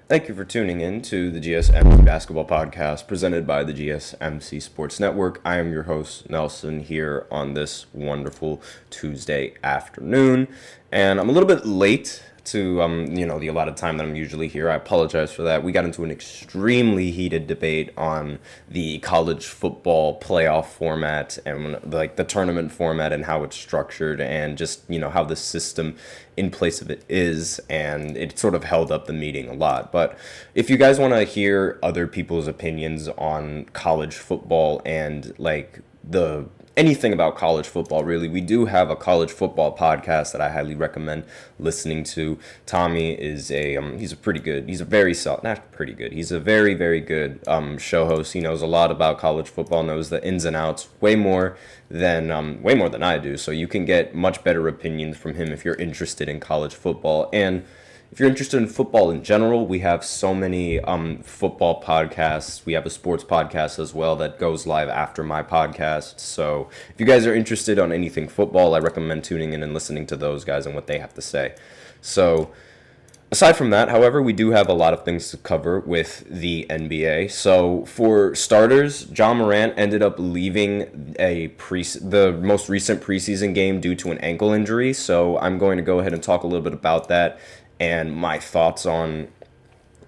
Thank you for tuning in to the GSMC Basketball Podcast presented by the GSMC Sports Network. I am your host, Nelson, here on this wonderful Tuesday afternoon. And I'm a little bit late to, the allotted time that I'm usually here. I apologize for that. We got into an extremely heated debate on the college football playoff format and the tournament format and how it's structured and just, how the system in place of it is, and it sort of held up the meeting a lot. But if you guys want to hear other people's opinions on college football and anything about college football, really, we do have a college football podcast that I highly recommend listening to. Tommy is he's a very very good show host. He knows a lot about college football, knows the ins and outs way more than I do. So you can get much better opinions from him if you're interested in college football. And if you're interested in football in general, we have so many football podcasts. We have a sports podcast as well that goes live after my podcast. So if you guys are interested on anything football, I recommend tuning in and listening to those guys and what they have to say. So aside from that, however, we do have a lot of things to cover with the NBA. So for starters, Ja Morant ended up leaving the most recent preseason game due to an ankle injury. So I'm going to go ahead and talk a little bit about that and my thoughts on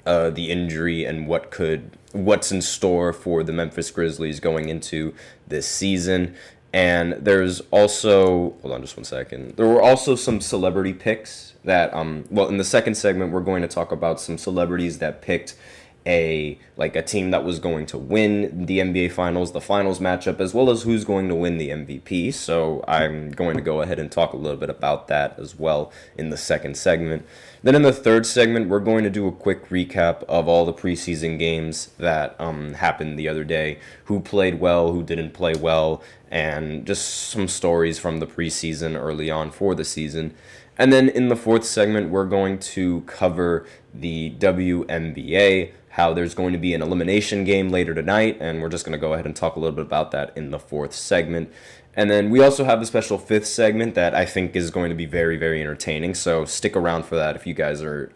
the injury and what's in store for the Memphis Grizzlies going into this season. And there's also, hold on just 1 second, there were also some celebrity picks that, in the second segment, we're going to talk about some celebrities that picked a team that was going to win the NBA Finals, the finals matchup, as well as who's going to win the MVP. So I'm going to go ahead and talk a little bit about that as well in the second segment. Then in the third segment, we're going to do a quick recap of all the preseason games that happened the other day, who played well, who didn't play well, and just some stories from the preseason early on for the season. And then in the fourth segment, we're going to cover the WNBA, how there's going to be an elimination game later tonight, and we're just going to go ahead and talk a little bit about that in the fourth segment. And then we also have a special fifth segment that I think is going to be very, very entertaining. So stick around for that if you guys are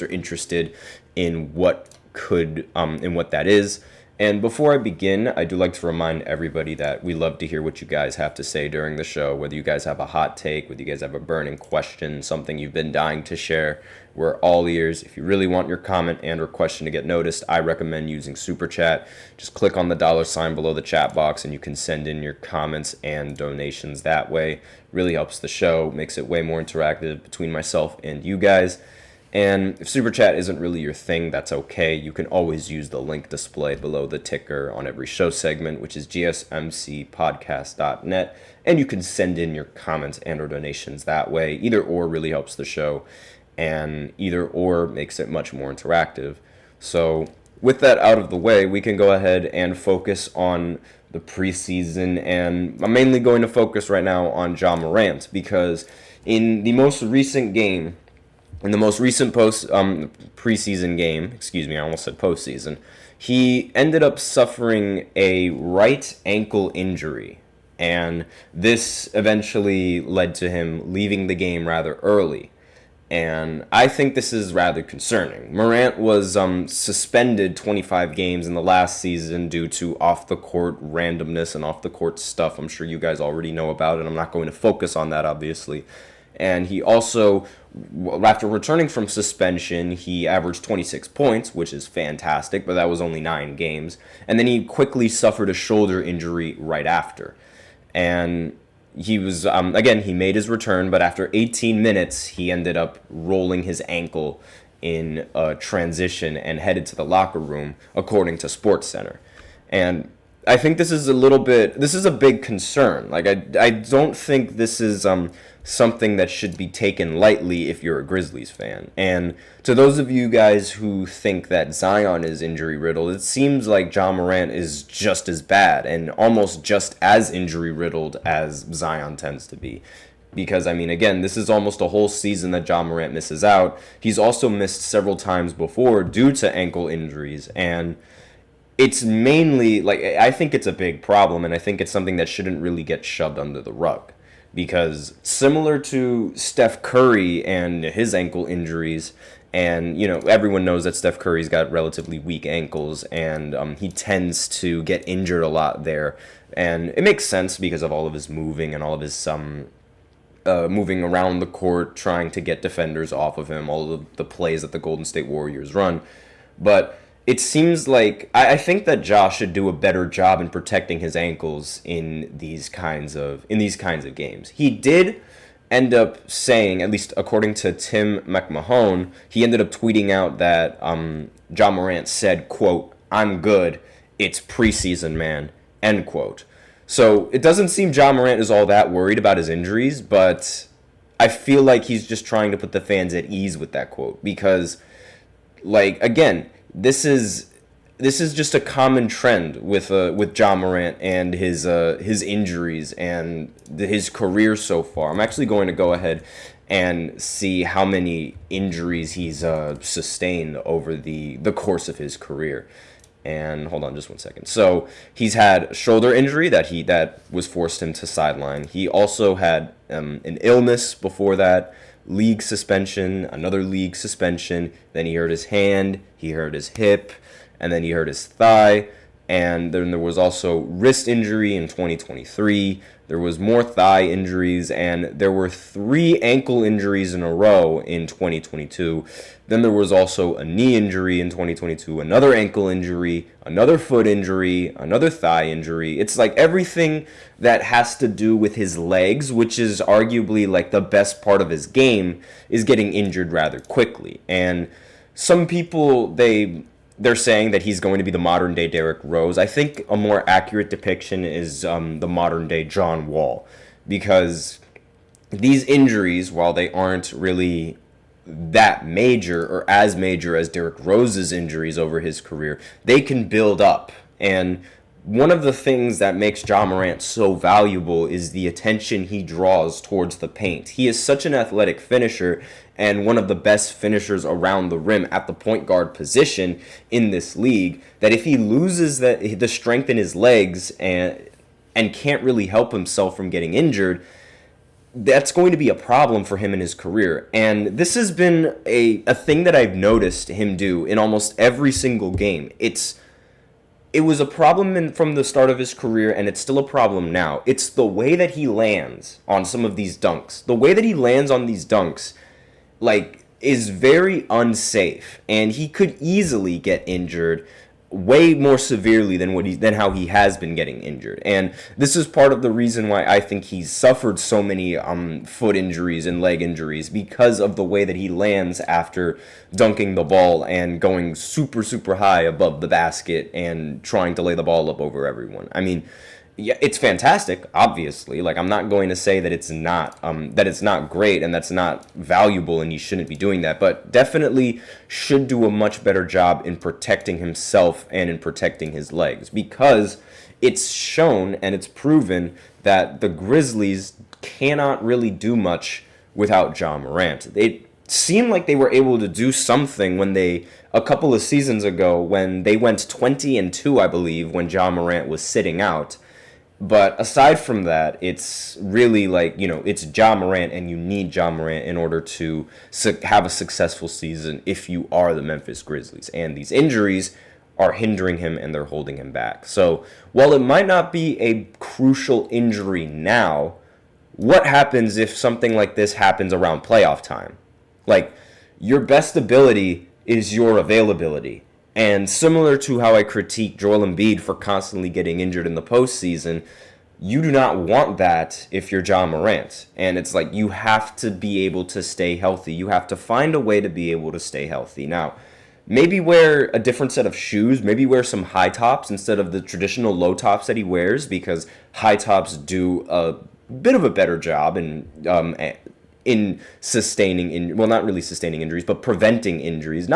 interested in what that is. And before I begin, I do like to remind everybody that we love to hear what you guys have to say during the show, whether you guys have a hot take, whether you guys have a burning question, something you've been dying to share. We're all ears. If you really want your comment and or question to get noticed, I recommend using Super Chat. Just click on the $sign below the chat box and you can send in your comments and donations that way. Really helps the show, makes it way more interactive between myself and you guys. And if Super Chat isn't really your thing, that's okay. You can always use the link displayed below the ticker on every show segment, which is gsmcpodcast.net. And you can send in your comments and or donations that way. Either or really helps the show, and either or makes it much more interactive. So with that out of the way, we can go ahead and focus on the preseason. And I'm mainly going to focus right now on Ja Morant, because in the most recent game, in the most recent preseason game, I almost said postseason, he ended up suffering a right ankle injury. And this eventually led to him leaving the game rather early. And I think this is rather concerning. Morant was suspended 25 games in the last season due to off-the-court randomness and off-the-court stuff. I'm sure you guys already know about it. I'm not going to focus on that, obviously. And he also, after returning from suspension, he averaged 26 points, which is fantastic, but that was only 9 games. And then he quickly suffered a shoulder injury right after. And he was, he made his return, but after 18 minutes, he ended up rolling his ankle in a transition and headed to the locker room, according to SportsCenter. And I think this is a big concern. I don't think this is something that should be taken lightly if you're a Grizzlies fan. And to those of you guys who think that Zion is injury riddled, it seems like Ja Morant is just as bad and almost just as injury riddled as Zion tends to be. Because, again, this is almost a whole season that Ja Morant misses out. He's also missed several times before due to ankle injuries, and it's mainly, I think it's a big problem, and I think it's something that shouldn't really get shoved under the rug. Because similar to Steph Curry and his ankle injuries And, everyone knows that Steph Curry's got relatively weak ankles, and he tends to get injured a lot there. And it makes sense because of all of his moving and all of his moving around the court, trying to get defenders off of him, all of the plays that the Golden State Warriors run. But it seems like I think that Ja should do a better job in protecting his ankles in these kinds of games. He did end up saying, at least according to Tim McMahon, he ended up tweeting out that Ja Morant said, quote, "I'm good. It's preseason, man," end quote. So it doesn't seem Ja Morant is all that worried about his injuries, but I feel like he's just trying to put the fans at ease with that quote because, again, this is just a common trend with Ja Morant and his injuries and his career so far. I'm actually going to go ahead and see how many injuries he's sustained over the course of his career. And hold on just one second. So he's had a shoulder injury that was forced him to sideline. He also had an illness before that, league suspension, another league suspension. Then he hurt his hand, he hurt his hip, and then he hurt his thigh. And then there was also wrist injury in 2023. There was more thigh injuries, and there were 3 ankle injuries in a row in 2022. Then there was also a knee injury in 2022, another ankle injury, another foot injury, another thigh injury. It's like everything that has to do with his legs, which is arguably like the best part of his game, is getting injured rather quickly. And some people, they're saying that he's going to be the modern-day Derrick Rose. I think a more accurate depiction is the modern-day John Wall, because these injuries, while they aren't really that major or as major as Derrick Rose's injuries over his career, they can build up. And one of the things that makes Ja Morant so valuable is the attention he draws towards the paint. He is such an athletic finisher and one of the best finishers around the rim at the point guard position in this league, that if he loses the strength in his legs and can't really help himself from getting injured, that's going to be a problem for him in his career. And this has been a thing that I've noticed him do in almost every single game. It was a problem from the start of his career, and it's still a problem now. It's the way that he lands on some of these dunks. The way that he lands on these dunks, is very unsafe, and he could easily get injured way more severely than how he has been getting injured. And this is part of the reason why I think he's suffered so many foot injuries and leg injuries, because of the way that he lands after dunking the ball and going super, super high above the basket and trying to lay the ball up over everyone. I mean, yeah, it's fantastic, obviously. I'm not going to say that it's not great and that's not valuable and he shouldn't be doing that, but definitely should do a much better job in protecting himself and in protecting his legs, because it's shown and it's proven that the Grizzlies cannot really do much without Ja Morant. It seemed like they were able to do something when a couple of seasons ago, when they went 20-2, I believe, when Ja Morant was sitting out. But aside from that, it's really it's Ja Morant, and you need Ja Morant in order to have a successful season if you are the Memphis Grizzlies. And these injuries are hindering him and they're holding him back. So while it might not be a crucial injury now, what happens if something like this happens around playoff time? Your best ability is your availability. And similar to how I critique Joel Embiid for constantly getting injured in the postseason, you do not want that if you're Ja Morant. And it's you have to be able to stay healthy. You have to find a way to be able to stay healthy. Now, maybe wear a different set of shoes. Maybe wear some high tops instead of the traditional low tops that he wears, because high tops do a bit of a better job in sustaining, not really sustaining injuries, but preventing injuries.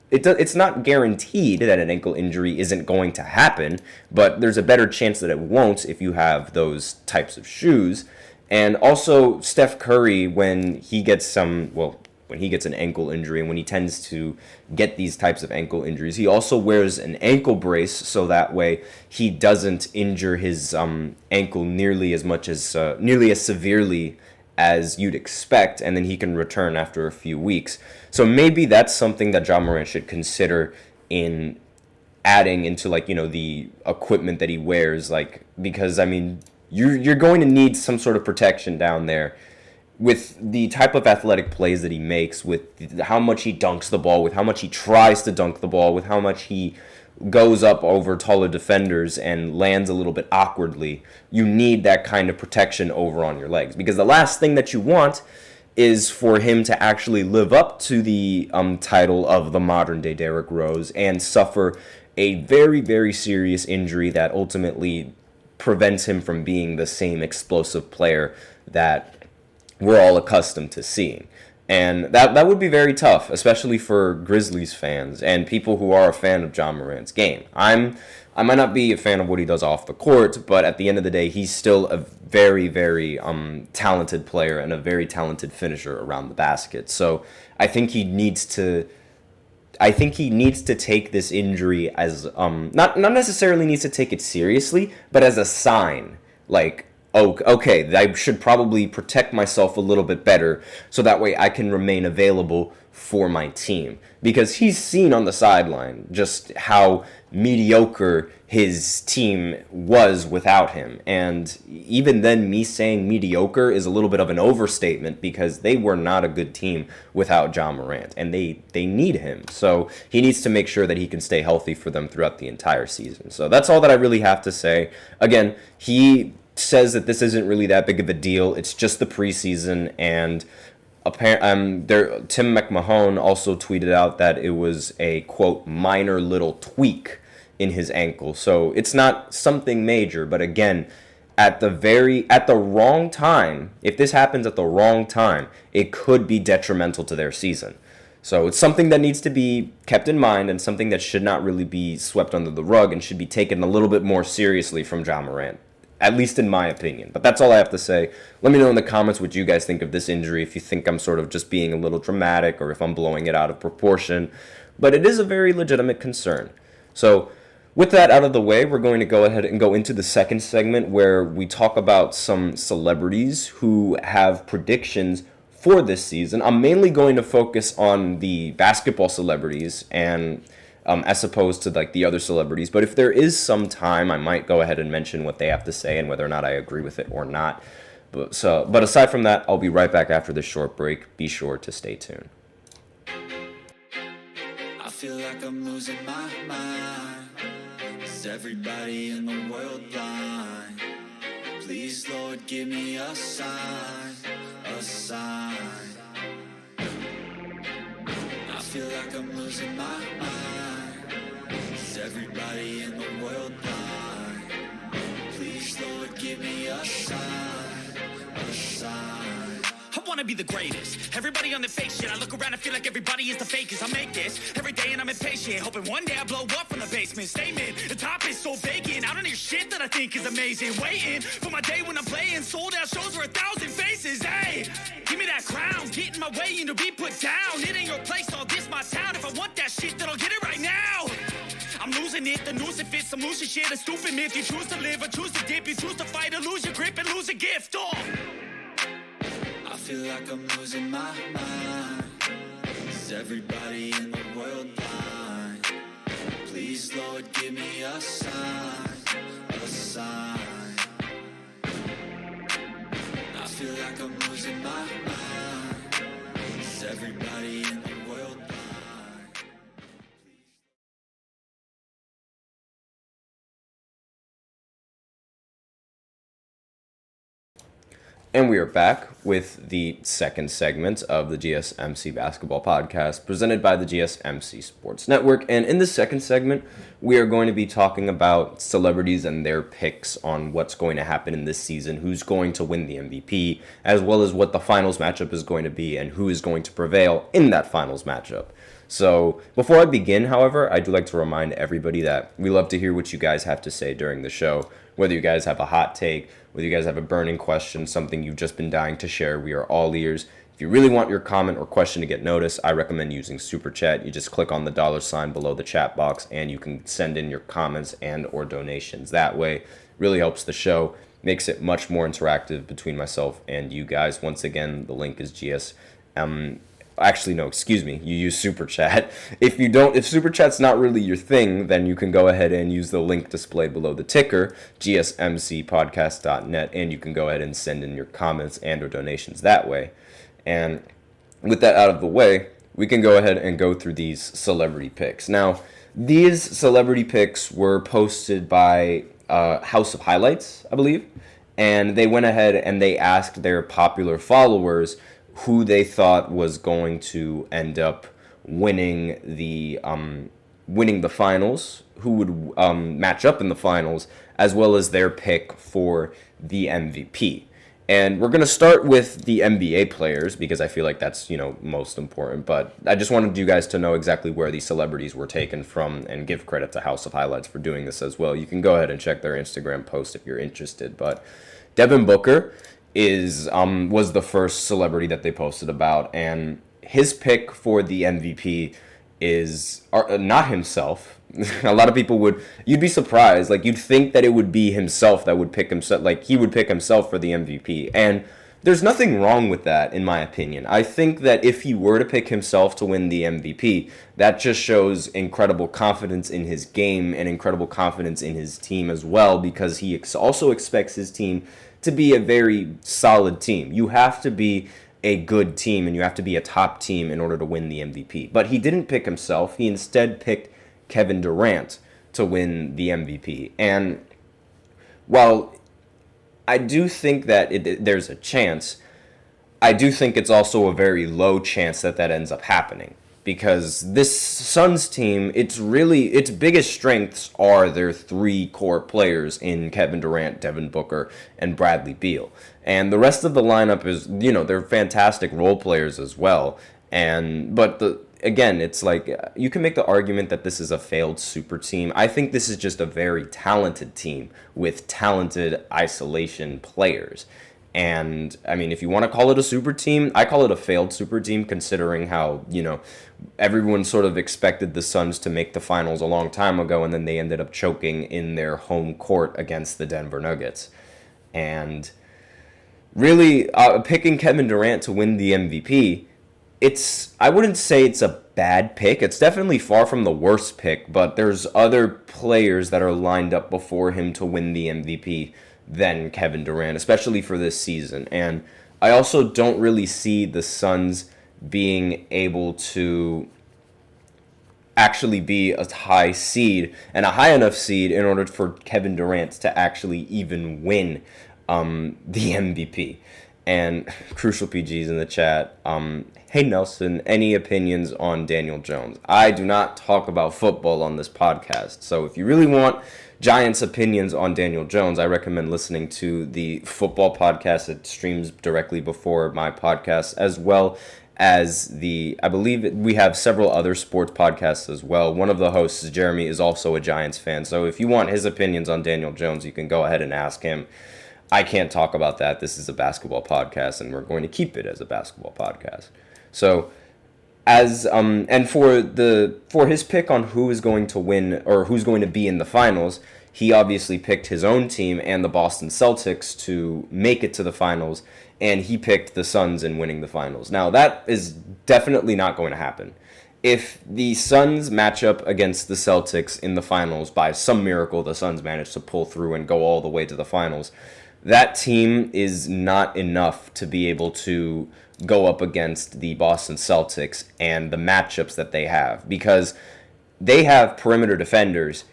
It's not guaranteed that an ankle injury isn't going to happen, but there's a better chance that it won't if you have those types of shoes. And also, Steph Curry, when he gets an ankle injury, and when he tends to get these types of ankle injuries, he also wears an ankle brace, so that way he doesn't injure his ankle nearly as severely as you'd expect, and then he can return after a few weeks. So maybe that's something that Ja Morant should consider in adding into, like, the equipment that he wears, like, because I mean, you're going to need some sort of protection down there with the type of athletic plays that he makes, with how much he dunks the ball, with how much he tries to dunk the ball, with how much he goes up over taller defenders and lands a little bit awkwardly. You need that kind of protection over on your legs, because the last thing that you want is for him to actually live up to the title of the modern day Derrick Rose and suffer a very, very serious injury that ultimately prevents him from being the same explosive player that we're all accustomed to seeing. And that would be very tough, especially for Grizzlies fans and people who are a fan of Ja Morant's game. I might not be a fan of what he does off the court, but at the end of the day, he's still a very, very talented player and a very talented finisher around the basket. So I think he needs to take this injury as not necessarily needs to take it seriously, but as a sign, like, oh, okay, I should probably protect myself a little bit better so that way I can remain available for my team. Because he's seen on the sideline just how mediocre his team was without him. And even then, me saying mediocre is a little bit of an overstatement, because they were not a good team without Ja Morant, and they need him. So he needs to make sure that he can stay healthy for them throughout the entire season. So that's all that I really have to say. Again, he says that this isn't really that big of a deal. It's just the preseason, and Tim McMahon also tweeted out that it was a, quote, minor little tweak in his ankle. So it's not something major, but again, at the wrong time, if this happens at the wrong time, it could be detrimental to their season. So it's something that needs to be kept in mind, and something that should not really be swept under the rug and should be taken a little bit more seriously from Ja Morant, at least in my opinion. But that's all I have to say. Let me know in the comments what you guys think of this injury, if you think I'm sort of just being a little dramatic or if I'm blowing it out of proportion. But it is a very legitimate concern. So with that out of the way, we're going to go ahead and go into the second segment, where we talk about some celebrities who have predictions for this season. I'm mainly going to focus on the basketball celebrities and as opposed to like the other celebrities. But if there is some time, I might go ahead and mention what they have to say and whether or not I agree with it or not. But aside from that, I'll be right back after this short break. Be sure to stay tuned. I feel like I'm losing my mind. Is everybody in the world blind? Please, Lord, give me a sign, a sign. I feel like I'm losing my mind. Is everybody in the world blind? Please, Lord, give me a sign, a sign. I wanna be the greatest. Everybody on the fake shit. I look around and feel like everybody is the fakest. I make this every day and I'm impatient, hoping one day I blow up from the basement. Statement, the top is so vacant. I don't hear shit that I think is amazing. Waiting for my day when I'm playing sold out shows for 1,000 faces. Hey, give me that crown, get in my way and to be put down. It ain't your place, all this my town. If I want that shit, then I'll get it right now. I'm losing it, the noose it fits. I'm losing shit, a stupid myth. You choose to live or choose to dip. You choose to fight or lose your grip and lose a gift. Oh. I feel like I'm losing my mind. Is everybody in the world blind? Please, Lord, give me a sign, a sign. I feel like I'm losing my mind. Is everybody in the world blind? And we are back with the second segment of the GSMC Basketball Podcast, presented by the GSMC Sports Network. And in this second segment, we are going to be talking about celebrities and their picks on what's going to happen in this season, who's going to win the MVP, as well as what the finals matchup is going to be and who is going to prevail in that finals matchup. So before I begin, however, I do like to remind everybody that we love to hear what you guys have to say during the show. Whether you guys have a hot take, whether you guys have a burning question, something you've just been dying to share, we are all ears. If you really want your comment or question to get noticed, I recommend using Super Chat. You just click on the $ below the chat box and you can send in your comments and or donations. That way, really helps the show. makes it much more interactive between myself and you guys. Once again, the link is Actually, no, excuse me. You use Super Chat. If Super Chat's not really your thing, then you can go ahead and use the link displayed below the ticker, gsmcpodcast.net, and you can go ahead and send in your comments and or donations that way. And with that out of the way, we can go ahead and go through these celebrity picks. Now, these celebrity picks were posted by House of Highlights, I believe, and they went ahead and they asked their popular followers who they thought was going to end up winning the finals, who would match up in the finals, as well as their pick for the MVP. And we're going to start with the NBA players because I feel like that's, most important. But I just wanted you guys to know exactly where these celebrities were taken from and give credit to House of Highlights for doing this as well. You can go ahead and check their Instagram post if you're interested. But Devin Booker was the first celebrity that they posted about, and his pick for the MVP is not himself. A lot of people you'd be surprised, like you'd think that it would be himself that would pick himself, like he would pick himself for the MVP, and there's nothing wrong with that in my opinion. I think that if he were to pick himself to win the MVP, that just shows incredible confidence in his game and incredible confidence in his team as well, because he also expects his team to be a very solid team. You have to be a good team and you have to be a top team in order to win the MVP. But he didn't pick himself. He instead picked Kevin Durant to win the MVP. And while I do think that there's a chance, I do think it's also a very low chance that ends up happening. Because this Suns team, its biggest strengths are their three core players in Kevin Durant, Devin Booker, and Bradley Beal. And the rest of the lineup is, they're fantastic role players as well. Again, it's like you can make the argument that this is a failed super team. I think this is just a very talented team with talented isolation players. And, I mean, if you want to call it a super team, I call it a failed super team considering how, everyone sort of expected the Suns to make the finals a long time ago, and then they ended up choking in their home court against the Denver Nuggets. And really, picking Kevin Durant to win the MVP, I wouldn't say it's a bad pick. It's definitely far from the worst pick, but there's other players that are lined up before him to win the MVP than Kevin Durant, especially for this season. And I also don't really see the Suns being able to actually be a high seed and a high enough seed in order for Kevin Durant to actually even win the MVP. And Crucial PG's in the chat. Hey Nelson, any opinions on Daniel Jones? I do not talk about football on this podcast, so if you really want Giants' opinions on Daniel Jones, I recommend listening to the football podcast. It streams directly before my podcast, as well as I believe we have several other sports podcasts as well. One of the hosts, Jeremy, is also a Giants fan, so if you want his opinions on Daniel Jones, you can go ahead and ask him. I can't talk about that. This is a basketball podcast, and we're going to keep it as a basketball podcast. So, and for his pick on who is going to win or who's going to be in the finals, he obviously picked his own team and the Boston Celtics to make it to the finals, and he picked the Suns in winning the finals. Now, that is definitely not going to happen. If the Suns match up against the Celtics in the finals, by some miracle the Suns manage to pull through and go all the way to the finals, that team is not enough to be able to go up against the Boston Celtics and the matchups that they have, because they have perimeter defenders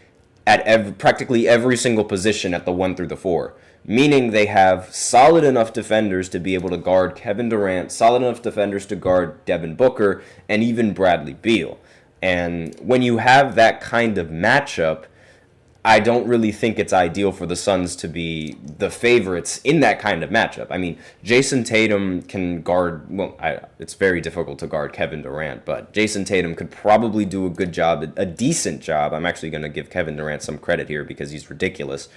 at practically every single position at the 1 through the 4, meaning they have solid enough defenders to be able to guard Kevin Durant, solid enough defenders to guard Devin Booker, and even Bradley Beal. And when you have that kind of matchup, I don't really think it's ideal for the Suns to be the favorites in that kind of matchup. I mean, Jason Tatum can guard, it's very difficult to guard Kevin Durant, but Jason Tatum could probably do a good job, a decent job. I'm actually going to give Kevin Durant some credit here because he's ridiculous.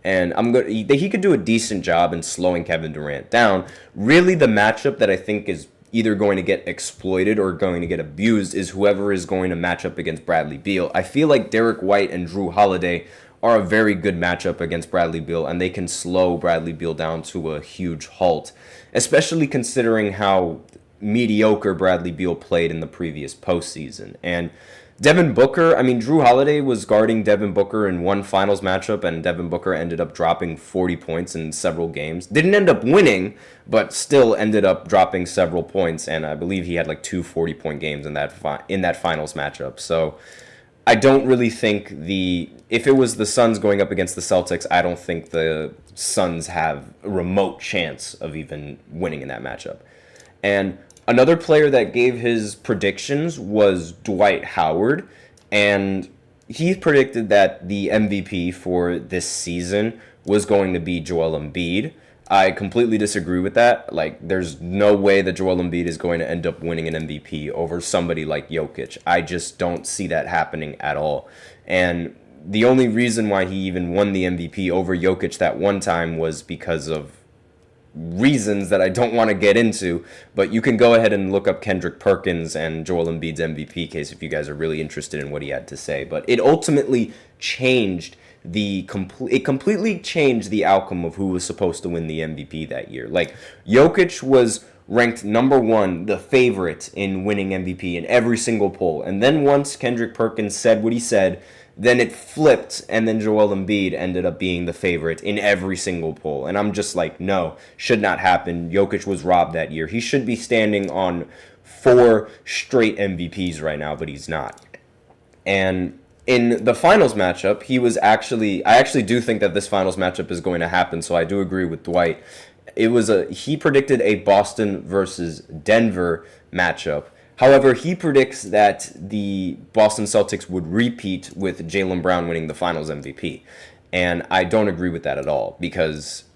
And he could do a decent job in slowing Kevin Durant down. Really, the matchup that I think is either going to get exploited or going to get abused is whoever is going to match up against Bradley Beal. I feel like Derek White and Drew Holiday are a very good matchup against Bradley Beal, and they can slow Bradley Beal down to a huge halt, especially considering how mediocre Bradley Beal played in the previous postseason. And Devin Booker, I mean, Drew Holiday was guarding Devin Booker in one finals matchup, and Devin Booker ended up dropping 40 points in several games. Didn't end up winning, but still ended up dropping several points, and I believe he had like two 40-point games in that finals matchup. So I don't really think if it was the Suns going up against the Celtics, I don't think the Suns have a remote chance of even winning in that matchup. And another player that gave his predictions was Dwight Howard, and he predicted that the MVP for this season was going to be Joel Embiid. I completely disagree with that. Like, there's no way that Joel Embiid is going to end up winning an MVP over somebody like Jokic. I just don't see that happening at all. And the only reason why he even won the MVP over Jokic that one time was because of reasons that I don't want to get into, but you can go ahead and look up Kendrick Perkins and Joel Embiid's MVP case if you guys are really interested in what he had to say. But it ultimately changed it completely changed the outcome of who was supposed to win the MVP that year. Like, Jokic was ranked number one, the favorite in winning MVP in every single poll. And then once Kendrick Perkins said what he said, then it flipped, and then Joel Embiid ended up being the favorite in every single poll. And I'm just like, no, should not happen. Jokic was robbed that year. He should be standing on 4 straight MVPs right now, but he's not. And in the finals matchup, I actually do think that this finals matchup is going to happen, so I do agree with Dwight. He predicted a Boston versus Denver matchup. However, he predicts that the Boston Celtics would repeat with Jaylen Brown winning the finals MVP. And I don't agree with that at all,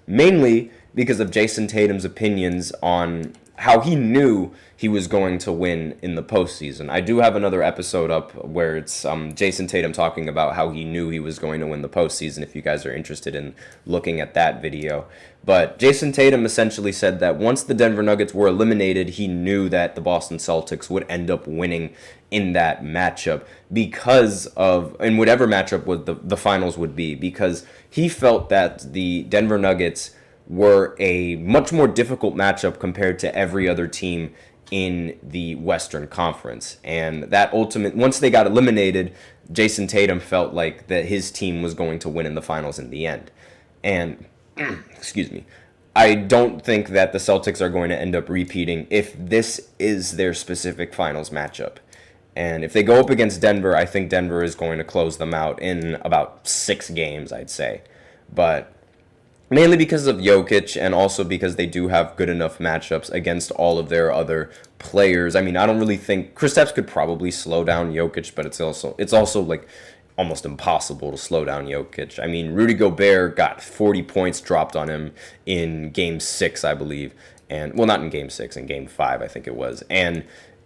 mainly because of Jason Tatum's opinions on how he knew he was going to win in the postseason. I do have another episode up where it's Jason Tatum talking about how he knew he was going to win the postseason, if you guys are interested in looking at that video. But Jason Tatum essentially said that once the Denver Nuggets were eliminated, he knew that the Boston Celtics would end up winning in that matchup in whatever matchup the finals would be, because he felt that the Denver Nuggets were a much more difficult matchup compared to every other team in the Western Conference. And that once they got eliminated, Jason Tatum felt like that his team was going to win in the finals in the end. And, excuse me, I don't think that the Celtics are going to end up repeating if this is their specific finals matchup. And if they go up against Denver, I think Denver is going to close them out in about 6 games, I'd say. But mainly because of Jokic, and also because they do have good enough matchups against all of their other players. I mean, I don't really think Kristaps could probably slow down Jokic, but it's also like almost impossible to slow down Jokic. I mean, Rudy Gobert got 40 points dropped on him in Game 6, I believe, and well, not in Game 6, in Game 5, I think it was. And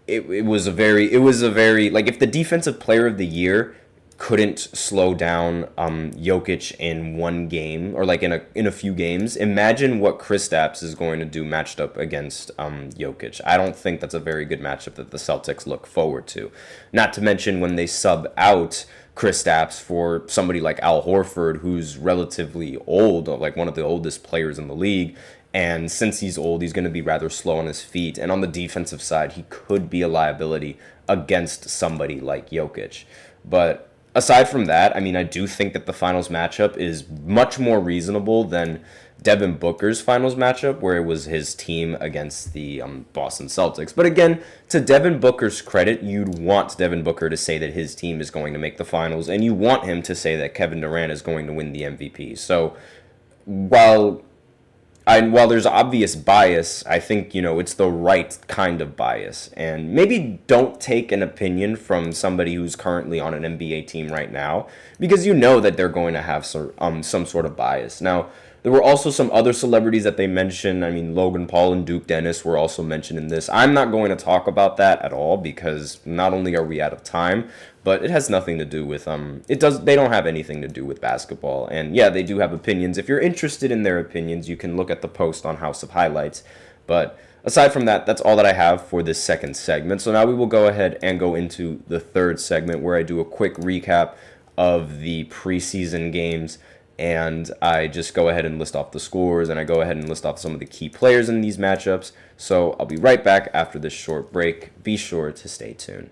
it was a very like, if the defensive player of the year couldn't slow down Jokic in one game, or like in a few games, imagine what Kristaps is going to do matched up against Jokic. I don't think that's a very good matchup that the Celtics look forward to. Not to mention when they sub out Kristaps for somebody like Al Horford, who's relatively old, like one of the oldest players in the league. And since he's old, he's going to be rather slow on his feet. And on the defensive side, he could be a liability against somebody like Jokic. But aside from that, I mean, I do think that the finals matchup is much more reasonable than Devin Booker's finals matchup, where it was his team against the Boston Celtics. But again, to Devin Booker's credit, you'd want Devin Booker to say that his team is going to make the finals, and you want him to say that Kevin Durant is going to win the MVP. So while there's obvious bias, I think, it's the right kind of bias. And maybe don't take an opinion from somebody who's currently on an NBA team right now, because you know that they're going to have some sort of bias. Now, there were also some other celebrities that they mentioned. I mean, Logan Paul and Duke Dennis were also mentioned in this. I'm not going to talk about that at all, because not only are we out of time, but it has nothing to do with they don't have anything to do with basketball. And yeah, they do have opinions. If you're interested in their opinions, you can look at the post on House of Highlights. But aside from that, that's all that I have for this second segment. So now we will go ahead and go into the third segment, where I do a quick recap of the preseason games, and I just go ahead and list off the scores, and I go ahead and list off some of the key players in these matchups. So I'll be right back after this short break. Be sure to stay tuned.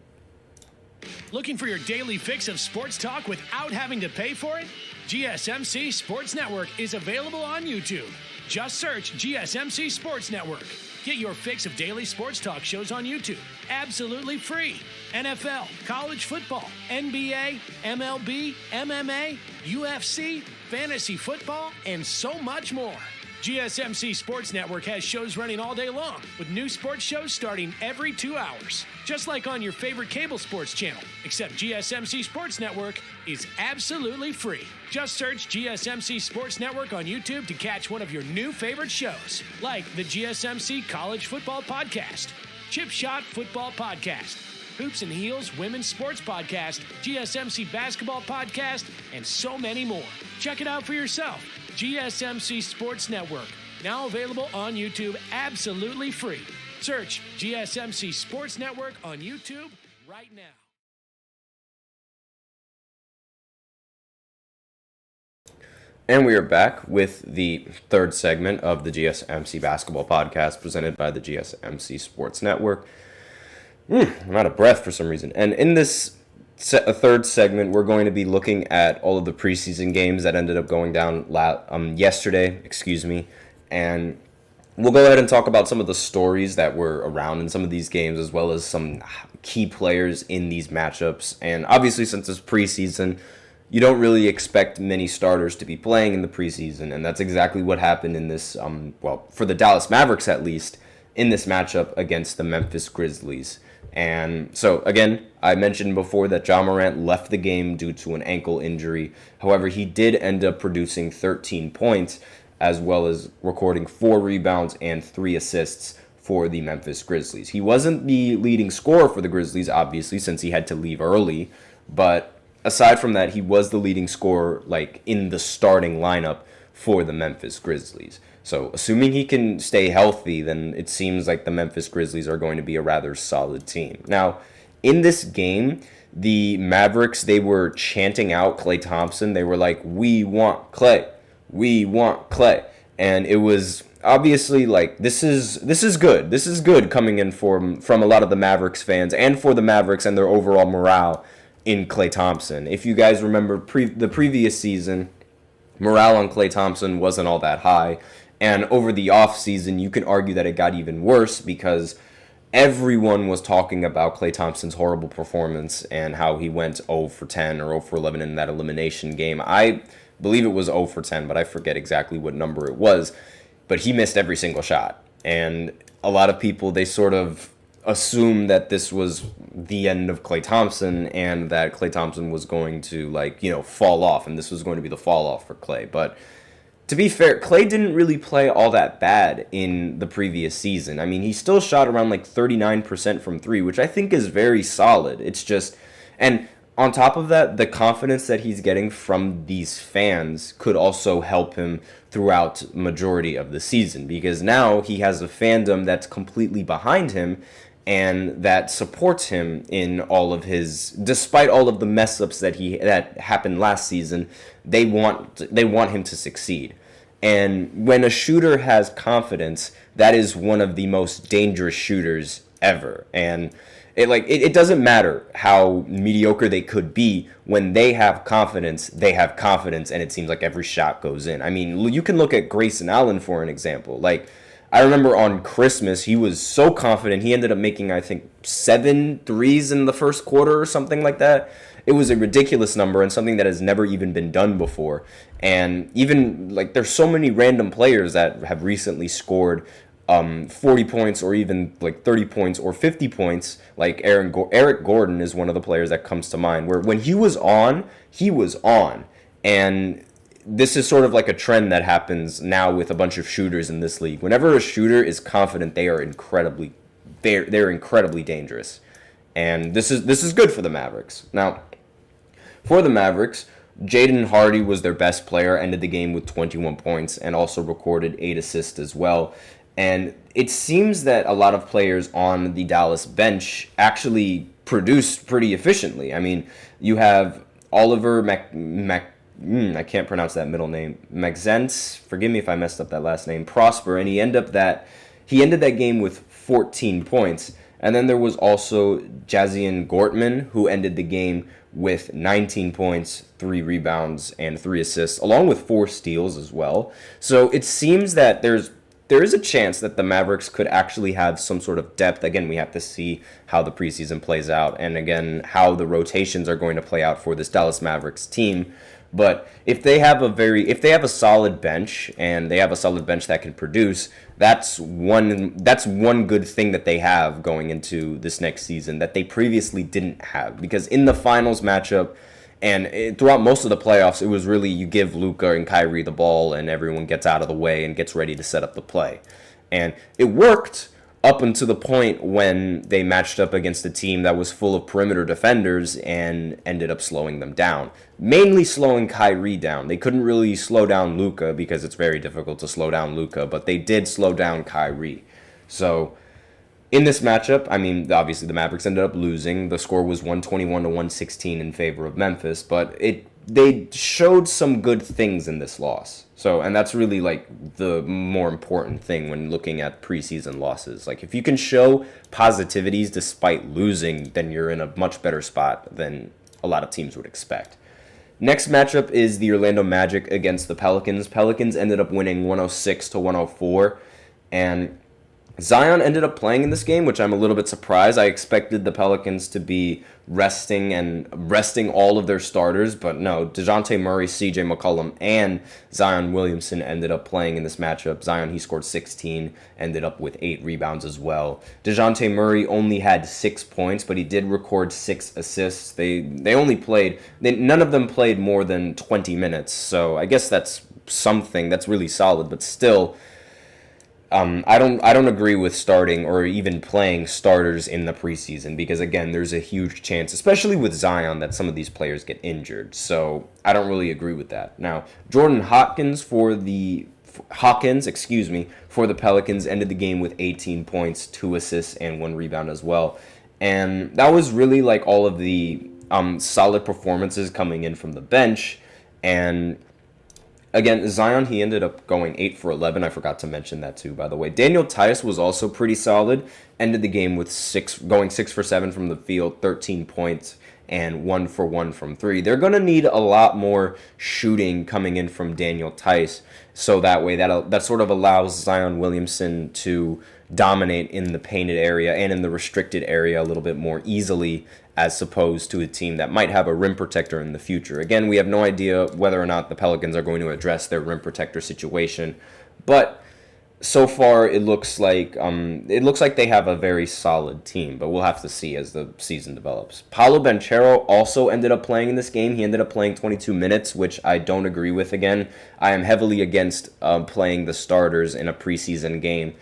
Looking for your daily fix of sports talk without having to pay for it? GSMC Sports Network is available on YouTube. Just search GSMC Sports Network. Get your fix of daily sports talk shows on YouTube, absolutely free. NFL, college football, NBA, MLB, MMA, UFC, fantasy football, and so much more. GSMC Sports Network has shows running all day long, with new sports shows starting every 2 hours. Just like on your favorite cable sports channel, except GSMC Sports Network is absolutely free. Just search GSMC Sports Network on YouTube to catch one of your new favorite shows, like the GSMC College Football Podcast, Chip Shot Football Podcast, Hoops and Heels Women's Sports Podcast, GSMC Basketball Podcast, and so many more. Check it out for yourself. GSMC Sports Network, now available on YouTube absolutely free. Search GSMC Sports Network on YouTube right now. And we are back with the third segment of the GSMC Basketball Podcast presented by the GSMC Sports Network. I'm out of breath for some reason. And in this third segment, we're going to be looking at all of the preseason games that ended up going down yesterday, and we'll go ahead and talk about some of the stories that were around in some of these games, as well as some key players in these matchups. And obviously, since it's preseason, you don't really expect many starters to be playing in the preseason, and that's exactly what happened in this, for the Dallas Mavericks at least, in this matchup against the Memphis Grizzlies. And so, again, I mentioned before that Ja Morant left the game due to an ankle injury. However, he did end up producing 13 points, as well as recording 4 rebounds and 3 assists for the Memphis Grizzlies. He wasn't the leading scorer for the Grizzlies, obviously, since he had to leave early. But aside from that, he was the leading scorer, in the starting lineup for the Memphis Grizzlies. So, assuming he can stay healthy, then it seems like the Memphis Grizzlies are going to be a rather solid team. Now, in this game, the Mavericks, they were chanting out Klay Thompson. They were like, "We want Klay. We want Klay." And it was obviously this is good. This is good coming in from a lot of the Mavericks fans and for the Mavericks and their overall morale in Klay Thompson. If you guys remember the previous season, morale on Klay Thompson wasn't all that high. And over the offseason, you can argue that it got even worse because everyone was talking about Klay Thompson's horrible performance and how he went 0 for 10 or 0 for 11 in that elimination game. I believe it was 0 for 10, but I forget exactly what number it was. But he missed every single shot. And a lot of people, they sort of assumed that this was the end of Klay Thompson and that Klay Thompson was going to, fall off. And this was going to be the fall off for Klay. But to be fair, Klay didn't really play all that bad in the previous season. I mean, he still shot around 39% from 3, which I think is very solid. It's just, and on top of that, the confidence that he's getting from these fans could also help him throughout majority of the season, because now he has a fandom that's completely behind him and that supports him in all of his, despite all of the mess ups that happened last season. They want him to succeed. And when a shooter has confidence, that is one of the most dangerous shooters ever. And it doesn't matter how mediocre they could be. When they have confidence, and it seems like every shot goes in. I mean, you can look at Grayson Allen for an example. I remember on Christmas, he was so confident, he ended up making, I think, 7 threes in the first quarter or something like that. It was a ridiculous number and something that has never even been done before. And even, there's so many random players that have recently scored 40 points or even 30 points or 50 points. Eric Gordon is one of the players that comes to mind, where when he was on, he was on. And this is sort of like a trend that happens now with a bunch of shooters in this league. Whenever a shooter is confident, they're incredibly dangerous. And this is good for the Mavericks. Now, for the Mavericks, Jaden Hardy was their best player, ended the game with 21 points and also recorded 8 assists as well. And it seems that a lot of players on the Dallas bench actually produced pretty efficiently. I mean, you have Oliver I can't pronounce that middle name. Maxence, forgive me if I messed up that last name. Prosper, and he ended that game with 14 points. And then there was also Jazian Gortman, who ended the game with 19 points, 3 rebounds, and 3 assists, along with 4 steals as well. So it seems that there is a chance that the Mavericks could actually have some sort of depth. Again, we have to see how the preseason plays out, and again, how the rotations are going to play out for this Dallas Mavericks team. But if they have a solid bench, and they have a solid bench that can produce, that's one good thing that they have going into this next season that they previously didn't have. Because in the finals matchup and throughout most of the playoffs, it was really you give Luka and Kyrie the ball and everyone gets out of the way and gets ready to set up the play. And it worked up until the point when they matched up against a team that was full of perimeter defenders and ended up slowing them down. Mainly slowing Kyrie down. They couldn't really slow down Luka because it's very difficult to slow down Luka, but they did slow down Kyrie. So in this matchup, I mean, obviously the Mavericks ended up losing. The score was 121 to 116 in favor of Memphis, but they showed some good things in this loss. So, and that's really like the more important thing when looking at preseason losses. Like if you can show positivities despite losing, then you're in a much better spot than a lot of teams would expect. Next matchup is the Orlando Magic against the Pelicans. Pelicans ended up winning 106 to 104, and Zion ended up playing in this game, which I'm a little bit surprised. I expected the Pelicans to be resting all of their starters, but no, DeJounte Murray, CJ McCollum, and Zion Williamson ended up playing in this matchup. Zion, he scored 16, ended up with 8 rebounds as well. DeJounte Murray only had 6 points, but he did record 6 assists. None of them played more than 20 minutes, so I guess that's something that's really solid, but still, I don't agree with starting or even playing starters in the preseason because, again, there's a huge chance, especially with Zion, that some of these players get injured. So I don't really agree with that. Now, Jordan Hawkins for the Pelicans ended the game with 18 points, 2 assists, and 1 rebound as well. And that was really like all of the solid performances coming in from the bench. And again, Zion, he ended up going 8 for 11. I forgot to mention that too, by the way. Daniel Tice was also pretty solid. Ended the game with 6 for 7 from the field, 13 points, and 1 for 1 from 3. They're going to need a lot more shooting coming in from Daniel Tice, so that way that sort of allows Zion Williamson to dominate in the painted area and in the restricted area a little bit more easily, as opposed to a team that might have a rim protector in the future. Again, we have no idea whether or not the Pelicans are going to address their rim protector situation, but so far it looks like they have a very solid team, but we'll have to see as the season develops. Paolo Banchero also ended up playing in this game. He ended up playing 22 minutes, which I don't agree with. Again, I am heavily against playing the starters in a preseason game.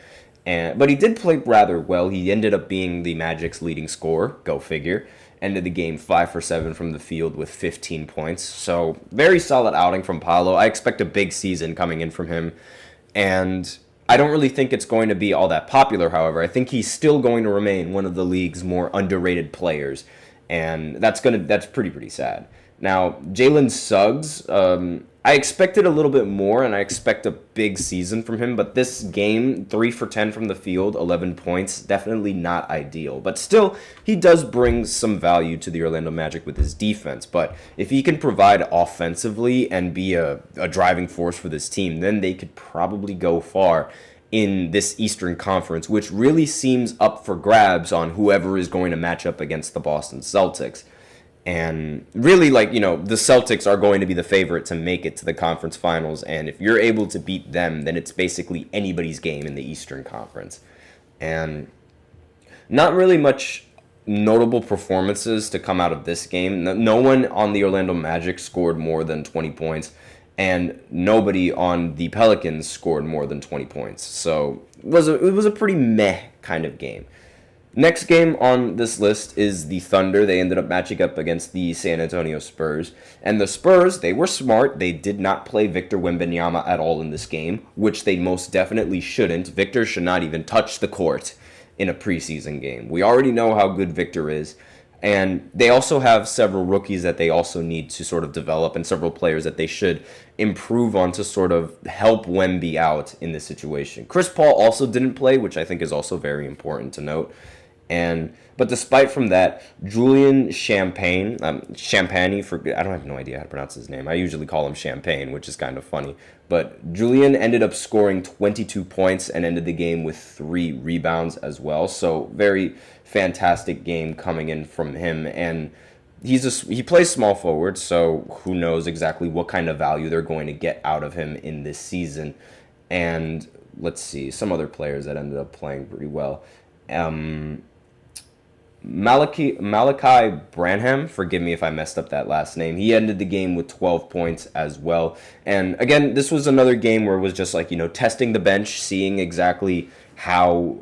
But he did play rather well. He ended up being the Magic's leading scorer, go figure. Ended the game 5 for 7 from the field with 15 points. So very solid outing from Paolo. I expect a big season coming in from him. And I don't really think it's going to be all that popular, however. I think he's still going to remain one of the league's more underrated players. And that's pretty sad. Now, Jalen Suggs, I expected a little bit more, and I expect a big season from him, but this game, 3 for 10 from the field, 11 points, definitely not ideal. But still, he does bring some value to the Orlando Magic with his defense. But if he can provide offensively and be a driving force for this team, then they could probably go far in this Eastern Conference, which really seems up for grabs on whoever is going to match up against the Boston Celtics. And really, the Celtics are going to be the favorite to make it to the conference finals. And if you're able to beat them, then it's basically anybody's game in the Eastern Conference. And not really much notable performances to come out of this game. No one on the Orlando Magic scored more than 20 points. And nobody on the Pelicans scored more than 20 points. So it was a pretty meh kind of game. Next game on this list is the Thunder. They ended up matching up against the San Antonio Spurs. And the Spurs, they were smart. They did not play Victor Wembanyama at all in this game, which they most definitely shouldn't. Victor should not even touch the court in a preseason game. We already know how good Victor is. And they also have several rookies that they also need to sort of develop and several players that they should improve on to sort of help Wemby out in this situation. Chris Paul also didn't play, which I think is also very important to note. But despite from that, Julian Champagne, I don't have no idea how to pronounce his name. I usually call him Champagne, which is kind of funny. But Julian ended up scoring 22 points and ended the game with 3 rebounds as well. So very fantastic game coming in from him. And he plays small forward, so who knows exactly what kind of value they're going to get out of him in this season. And let's see, some other players that ended up playing pretty well. Malachi Branham, forgive me if I messed up that last name. He ended the game with 12 points as well. And again, this was another game where it was just like, testing the bench, seeing exactly how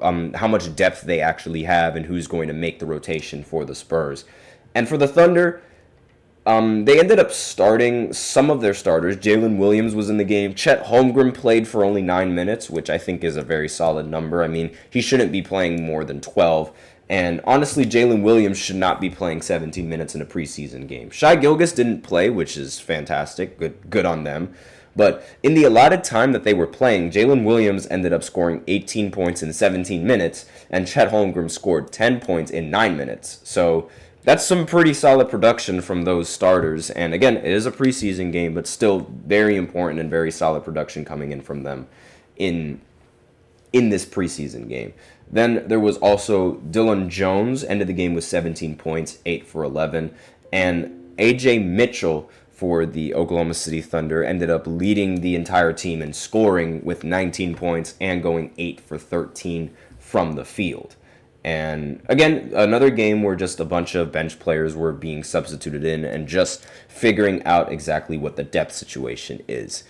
much depth they actually have and who's going to make the rotation for the Spurs. And for the Thunder, they ended up starting some of their starters. Jalen Williams was in the game. Chet Holmgren played for only 9 minutes, which I think is a very solid number. I mean, he shouldn't be playing more than 12. And honestly, Jalen Williams should not be playing 17 minutes in a preseason game. Shai Gilgeous didn't play, which is fantastic. Good on them. But in the allotted time that they were playing, Jalen Williams ended up scoring 18 points in 17 minutes, and Chet Holmgren scored 10 points in 9 minutes. So that's some pretty solid production from those starters. And again, it is a preseason game, but still very important and very solid production coming in from them in this preseason game. Then there was also Dylan Jones, ended the game with 17 points, 8 for 11. And A.J. Mitchell for the Oklahoma City Thunder ended up leading the entire team in scoring with 19 points and going 8 for 13 from the field. And again, another game where just a bunch of bench players were being substituted in and just figuring out exactly what the depth situation is.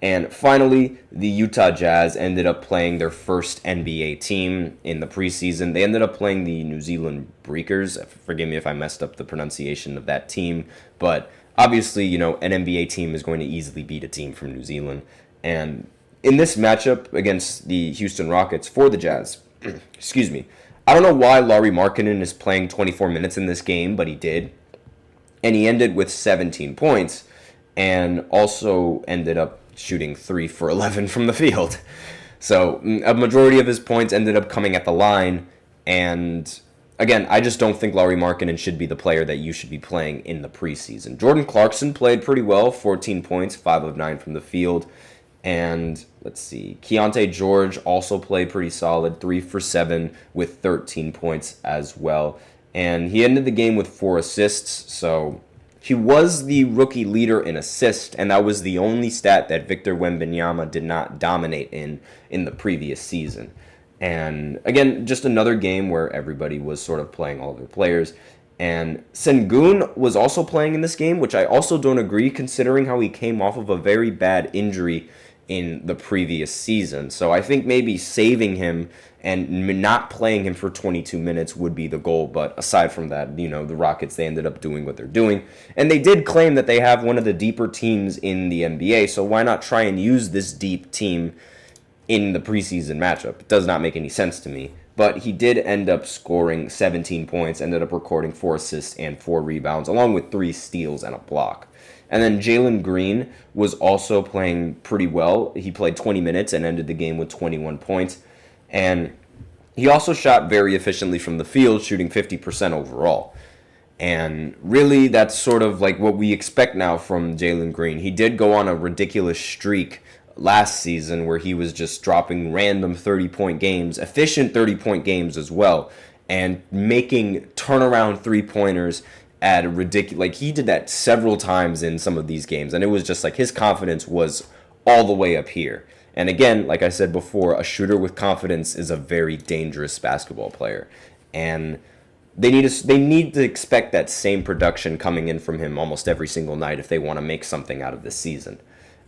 And finally, the Utah Jazz ended up playing their first NBA team in the preseason. They ended up playing the New Zealand Breakers. Forgive me if I messed up the pronunciation of that team. But obviously, an NBA team is going to easily beat a team from New Zealand. And in this matchup against the Houston Rockets for the Jazz, excuse me, I don't know why Lauri Markkanen is playing 24 minutes in this game, but he did. And he ended with 17 points and also ended up shooting 3 for 11 from the field. So a majority of his points ended up coming at the line. And again, I just don't think Lauri Markkanen should be the player that you should be playing in the preseason. Jordan Clarkson played pretty well, 14 points, 5 of 9 from the field. And let's see, Keontae George also played pretty solid, 3 for 7 with 13 points as well. And he ended the game with 4 assists, so he was the rookie leader in assists, and that was the only stat that Victor Wembanyama did not dominate in the previous season. And again, just another game where everybody was sort of playing all of their players. And Sengun was also playing in this game, which I also don't agree considering how he came off of a very bad injury in the previous season. So I think maybe saving him and not playing him for 22 minutes would be the goal. But aside from that, the Rockets, they ended up doing what they're doing. And they did claim that they have one of the deeper teams in the NBA. So why not try and use this deep team in the preseason matchup? It does not make any sense to me. But he did end up scoring 17 points, ended up recording 4 assists and 4 rebounds, along with 3 steals and a block. And then Jalen Green was also playing pretty well. He played 20 minutes and ended the game with 21 points. And he also shot very efficiently from the field, shooting 50% overall. And really, that's sort of like what we expect now from Jalen Green. He did go on a ridiculous streak last season where he was just dropping random 30-point games, efficient 30-point games as well, and making turnaround three-pointers at a ridiculous, like he did that several times in some of these games, and it was just like his confidence was all the way up here. And again, like I said before, a shooter with confidence is a very dangerous basketball player, and they need to expect that same production coming in from him almost every single night if they want to make something out of this season.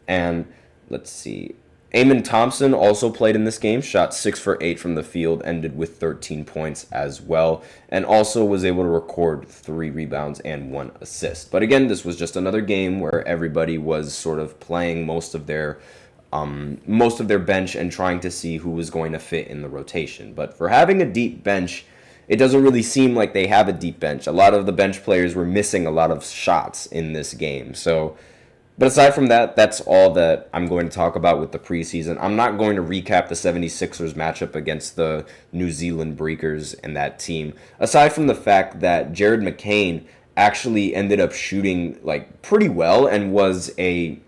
And let's see, Amen Thompson also played in this game, shot 6 for 8 from the field, ended with 13 points as well, and also was able to record 3 rebounds and 1 assist. But again, this was just another game where everybody was sort of playing most of their bench and trying to see who was going to fit in the rotation. But for having a deep bench, it doesn't really seem like they have a deep bench. A lot of the bench players were missing a lot of shots in this game. So, but aside from that, that's all that I'm going to talk about with the preseason. I'm not going to recap the 76ers matchup against the New Zealand Breakers and that team. Aside from the fact that Jared McCain actually ended up shooting like pretty well and was a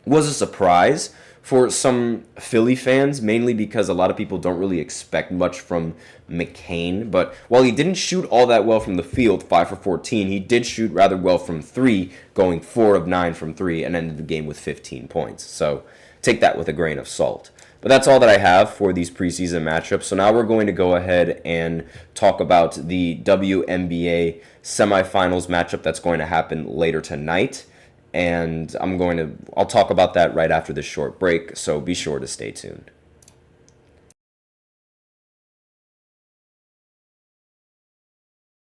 surprise for some Philly fans, mainly because a lot of people don't really expect much from McCain. But while he didn't shoot all that well from the field, 5 for 14, he did shoot rather well from 3, going 4 of 9 from 3, and ended the game with 15 points. So take that with a grain of salt. But that's all that I have for these preseason matchups. So now we're going to go ahead and talk about the WNBA semifinals matchup that's going to happen later tonight. And I'll talk about that right after this short break, so be sure to stay tuned.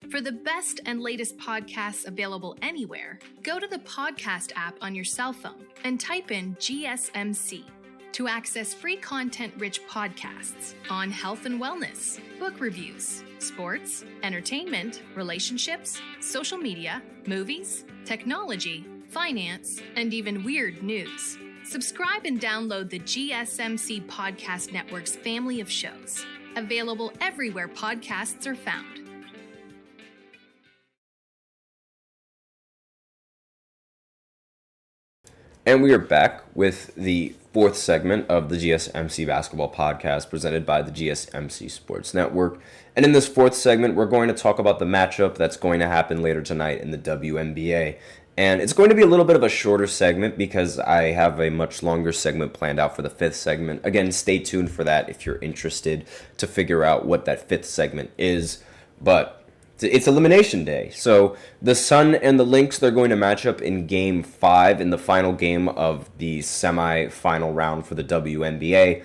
For the best and latest podcasts available anywhere, go to the podcast app on your cell phone and type in GSMC to access free content-rich podcasts on health and wellness, book reviews, sports, entertainment, relationships, social media, movies, technology, finance, and even weird news. Subscribe and download the GSMC Podcast Network's family of shows, available everywhere podcasts are found. And we are back with the fourth segment of the GSMC Basketball Podcast presented by the GSMC Sports Network. And in this fourth segment, we're going to talk about the matchup that's going to happen later tonight in the WNBA. And it's going to be a little bit of a shorter segment because I have a much longer segment planned out for the fifth segment. Again, stay tuned for that if you're interested to figure out what that fifth segment is. But it's Elimination Day. So the Sun and the Lynx, they're going to match up in Game 5 in the final game of the semi-final round for the WNBA.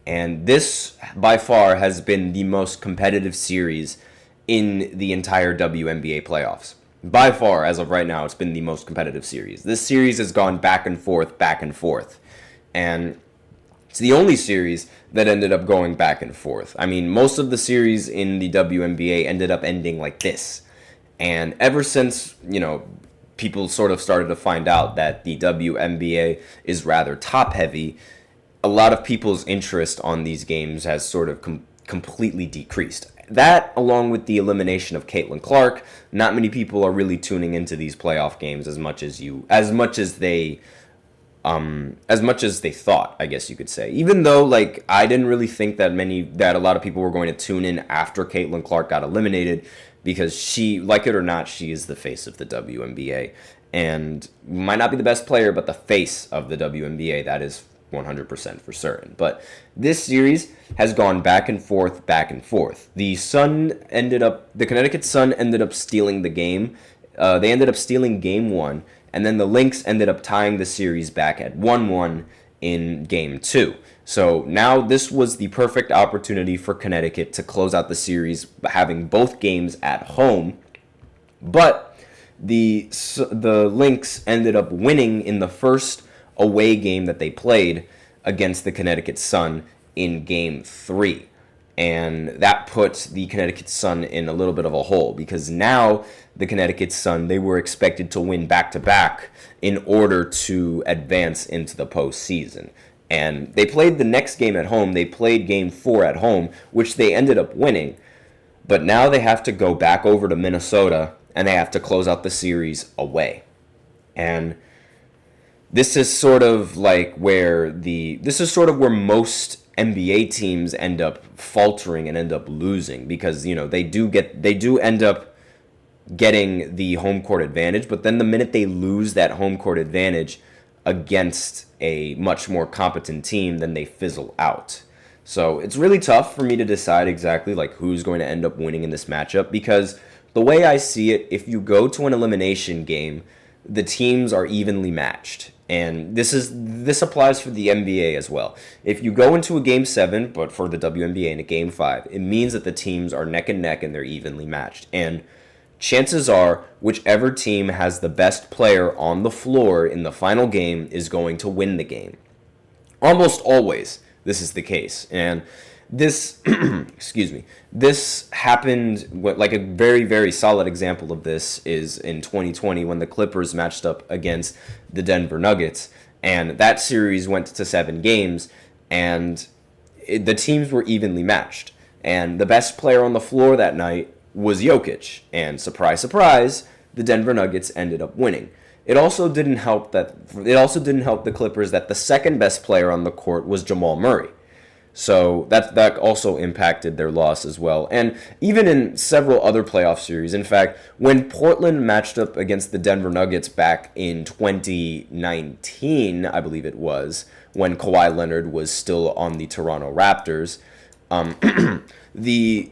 And this, by far, has been the most competitive series in the entire WNBA playoffs. By far, as of right now, it's been the most competitive series. This series has gone back and forth. And it's the only series that ended up going back and forth. I mean, most of the series in the WNBA ended up ending like this. And ever since, people sort of started to find out that the WNBA is rather top-heavy, a lot of people's interest on these games has sort of completely decreased. That, along with the elimination of Caitlin Clark, not many people are really tuning into these playoff games as much as they thought, I guess you could say. Even though, I didn't really think that a lot of people were going to tune in after Caitlin Clark got eliminated, because she, like it or not, she is the face of the WNBA, and might not be the best player, but the face of the WNBA. That is 100% for certain. But this series has gone back and forth. The Connecticut Sun ended up stealing the game. They ended up stealing Game 1, and then the Lynx ended up tying the series back at 1-1 in Game 2. So now this was the perfect opportunity for Connecticut to close out the series, having both games at home. But the Lynx ended up winning in the first away game that they played against the Connecticut Sun in Game 3. And that puts the Connecticut Sun in a little bit of a hole, because now the Connecticut Sun, they were expected to win back-to-back in order to advance into the postseason. And they played the next game at home. They played Game 4 at home, which they ended up winning. But now they have to go back over to Minnesota, and they have to close out the series away. And this is sort of where most NBA teams end up faltering and end up losing, because they do end up getting the home court advantage, but then the minute they lose that home court advantage against a much more competent team, then they fizzle out. So it's really tough for me to decide exactly who's going to end up winning in this matchup, because the way I see it, if you go to an elimination game, the teams are evenly matched. And this applies for the NBA as well. If you go into a Game 7, but for the WNBA in a Game 5, it means that the teams are neck and neck and they're evenly matched. And chances are, whichever team has the best player on the floor in the final game is going to win the game. Almost always, this is the case. And this, excuse me, this happened, like a very, very solid example of this is in 2020 when the Clippers matched up against the Denver Nuggets, and that series went to 7 games, and the teams were evenly matched. And the best player on the floor that night was Jokic, and surprise, surprise, the Denver Nuggets ended up winning. It also didn't help the Clippers that the second best player on the court was Jamal Murray. So that also impacted their loss as well. And even in several other playoff series, in fact, when Portland matched up against the Denver Nuggets back in 2019, I believe it was, when Kawhi Leonard was still on the Toronto Raptors, the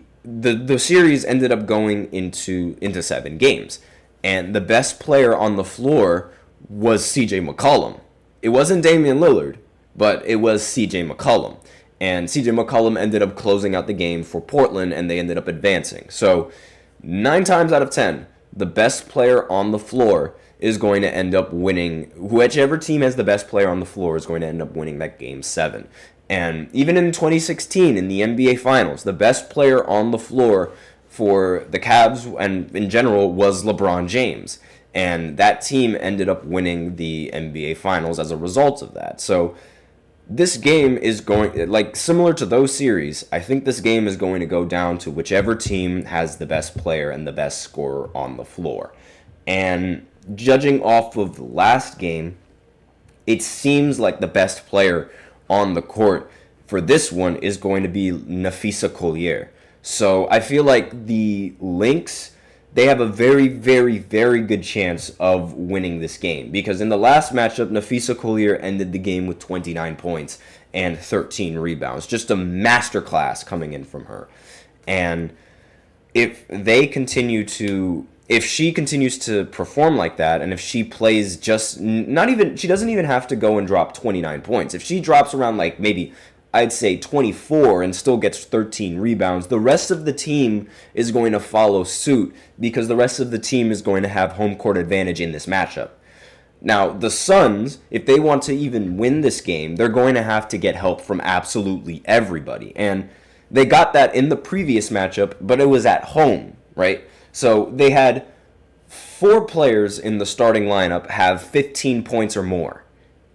series ended up going into 7 games. And the best player on the floor was CJ McCollum. It wasn't Damian Lillard, but it was CJ McCollum. And CJ McCollum ended up closing out the game for Portland, and they ended up advancing. So 9 times out of 10, the best player on the floor is going to end up winning. Whichever team has the best player on the floor is going to end up winning that Game 7. And even in 2016, in the NBA Finals, the best player on the floor for the Cavs and in general was LeBron James. And that team ended up winning the NBA Finals as a result of that. So this game is going, like similar to those series, I think this game is going to go down to whichever team has the best player and the best scorer on the floor. And judging off of the last game, it seems like the best player on the court for this one is going to be Nafisa Collier. So I feel like the Lynx, they have a very, very, very good chance of winning this game. Because in the last matchup, Nafisa Collier ended the game with 29 points and 13 rebounds. Just a masterclass coming in from her. And if she continues to perform like that, and if she plays she doesn't even have to go and drop 29 points. If she drops around like maybe, I'd say 24 and still gets 13 rebounds, the rest of the team is going to follow suit because the rest of the team is going to have home court advantage in this matchup. Now, the Suns, if they want to even win this game, they're going to have to get help from absolutely everybody. And they got that in the previous matchup, but it was at home, right? So they had 4 players in the starting lineup have 15 points or more.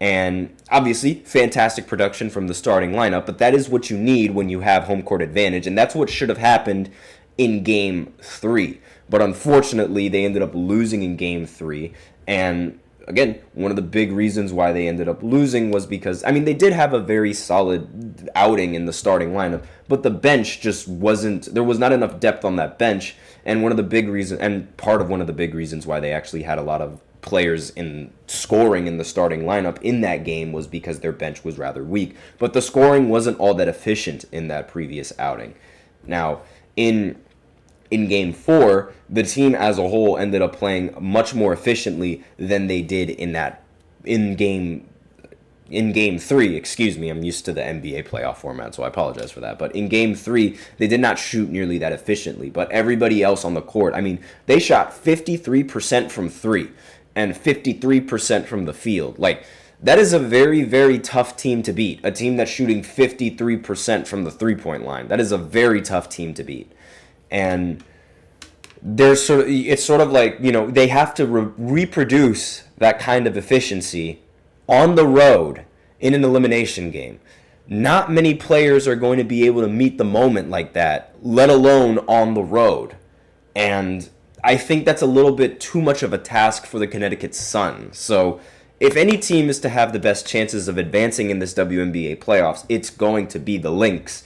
And obviously, fantastic production from the starting lineup, but that is what you need when you have home court advantage, and that's what should have happened in Game 3. But unfortunately, they ended up losing in Game 3, and again, one of the big reasons why they ended up losing was because, they did have a very solid outing in the starting lineup, but the bench just there was not enough depth on that bench, and one of the big reasons why they actually had a lot of players in scoring in the starting lineup in that game was because their bench was rather weak. But the scoring wasn't all that efficient in that previous outing. Now, in Game 4, the team as a whole ended up playing much more efficiently than they did in Game 3, excuse me, I'm used to the NBA playoff format, so I apologize for that. But in Game 3, they did not shoot nearly that efficiently. But everybody else on the court, they shot 53% from 3 and 53% from the field. Like, that is a very, very tough team to beat. A team that's shooting 53% from the three-point line. That is a very tough team to beat. And it's sort of like, they have to reproduce that kind of efficiency on the road in an elimination game. Not many players are going to be able to meet the moment like that, let alone on the road. And I think that's a little bit too much of a task for the Connecticut Sun. So if any team is to have the best chances of advancing in this WNBA playoffs, it's going to be the Lynx.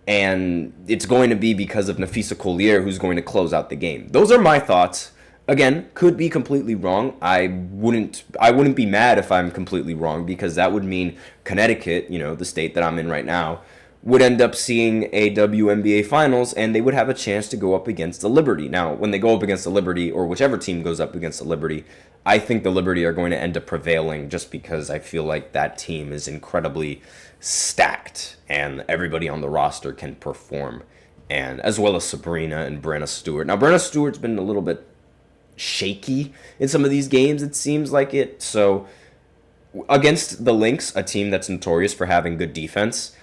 And it's going to be because of Nafisa Collier, who's going to close out the game. Those are my thoughts. Again, could be completely wrong. I wouldn't be mad if I'm completely wrong, because that would mean Connecticut, the state that I'm in right now, would end up seeing a WNBA Finals, and they would have a chance to go up against the Liberty. Now, when they go up against the Liberty, or whichever team goes up against the Liberty, I think the Liberty are going to end up prevailing just because I feel like that team is incredibly stacked, and everybody on the roster can perform, and as well as Sabrina and Brenna Stewart. Now, Brenna Stewart's been a little bit shaky in some of these games, it seems like it. So, against the Lynx, a team that's notorious for having good defense,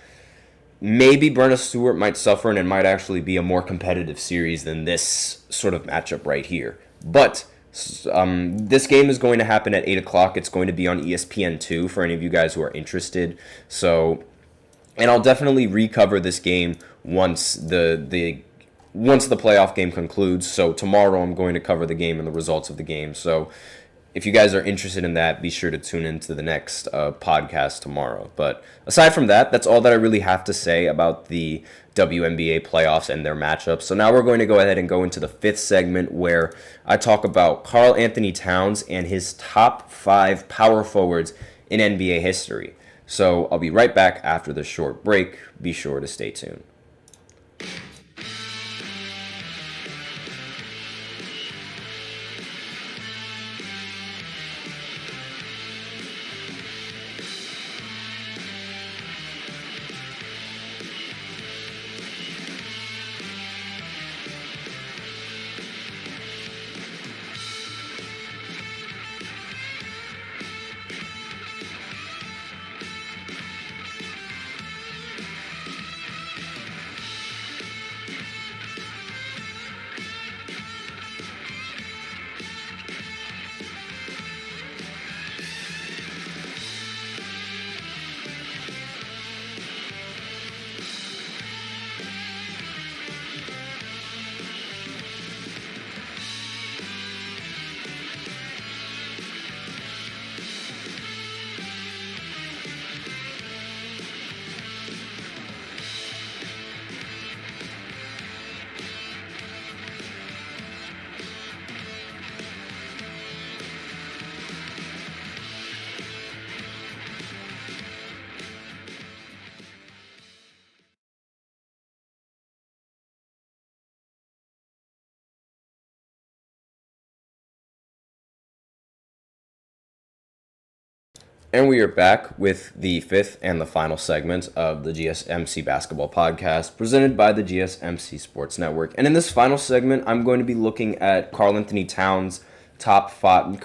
maybe Brenna Stewart might suffer and it might actually be a more competitive series than this sort of matchup right here. But this game is going to happen at 8 o'clock. It's going to be on ESPN2 for any of you guys who are interested. So, and I'll definitely recover this game once the playoff game concludes. So tomorrow I'm going to cover the game and the results of the game. So if you guys are interested in that, be sure to tune into the next podcast tomorrow. But aside from that, that's all that I really have to say about the WNBA playoffs and their matchups. So now we're going to go ahead and go into the fifth segment where I talk about Karl Anthony Towns and his top 5 power forwards in NBA history. So I'll be right back after this short break. Be sure to stay tuned. And we are back with the fifth and the final segment of the GSMC Basketball Podcast, presented by the GSMC Sports Network. And in this final segment, I'm going to be looking at Karl Anthony Towns' top 5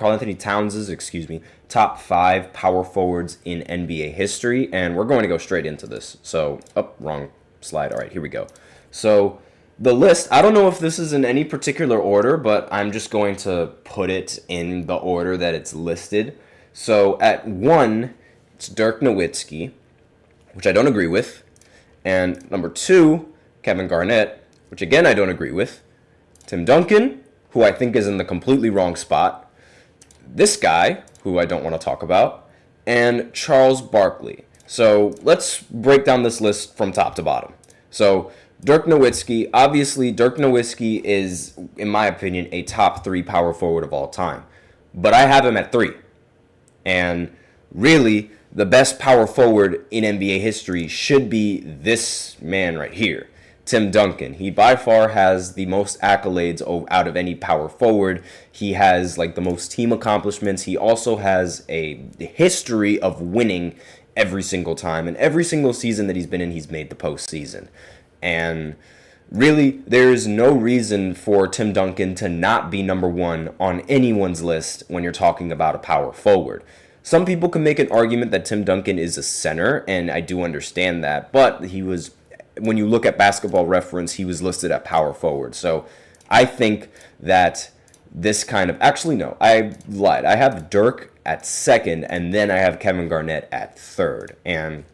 power forwards in NBA history, and we're going to go straight into this. So, wrong slide. All right, here we go. So, the list, I don't know if this is in any particular order, but I'm just going to put it in the order that it's listed. So at 1, it's Dirk Nowitzki, which I don't agree with. And number 2, Kevin Garnett, which again I don't agree with. Tim Duncan, who I think is in the completely wrong spot. This guy, who I don't want to talk about. And Charles Barkley. So let's break down this list from top to bottom. So Dirk Nowitzki, obviously Dirk Nowitzki is, in my opinion, a top 3 power forward of all time. But I have him at 3. And really, the best power forward in NBA history should be this man right here, Tim Duncan. He by far has the most accolades out of any power forward. He has like the most team accomplishments. He also has a history of winning every single time. And every single season that he's been in, he's made the postseason. And really, there is no reason for Tim Duncan to not be number 1 on anyone's list when you're talking about a power forward. Some people can make an argument that Tim Duncan is a center, and I do understand that, but he was, when you look at Basketball Reference, he was listed at power forward. So I think that this kind of, actually no, I lied. I have Dirk at 2nd, and then I have Kevin Garnett at 3rd. And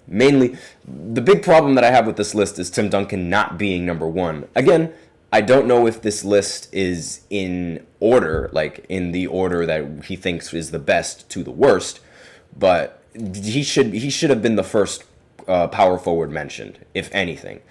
mainly, the big problem that I have with this list is Tim Duncan not being number 1. Again, I don't know if this list is in order, like in the order that he thinks is the best to the worst, but he should have been the first power forward mentioned, if anything.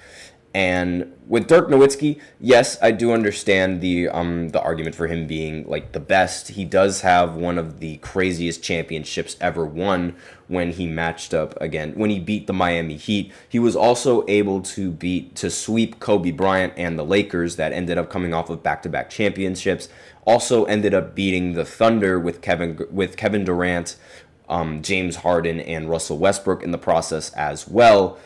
And with Dirk Nowitzki, yes, I do understand the argument for him being like the best. He does have one of the craziest championships ever won when he matched up again, when he beat the Miami Heat. He was also able to sweep Kobe Bryant and the Lakers that ended up coming off of back-to-back championships. Also ended up beating the Thunder with Kevin Durant, James Harden, and Russell Westbrook in the process as well.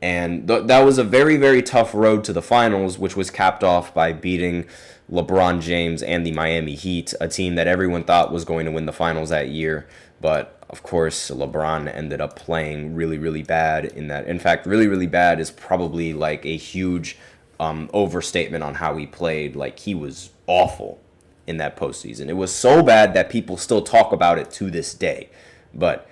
And that was a very, very tough road to the finals, which was capped off by beating LeBron James and the Miami Heat, a team that everyone thought was going to win the finals that year. But Of course, LeBron ended up playing really, really bad in that. In fact, really, really bad is probably like a huge overstatement on how he played. Like, he was awful in that postseason. It was so bad that people still talk about it to this day. But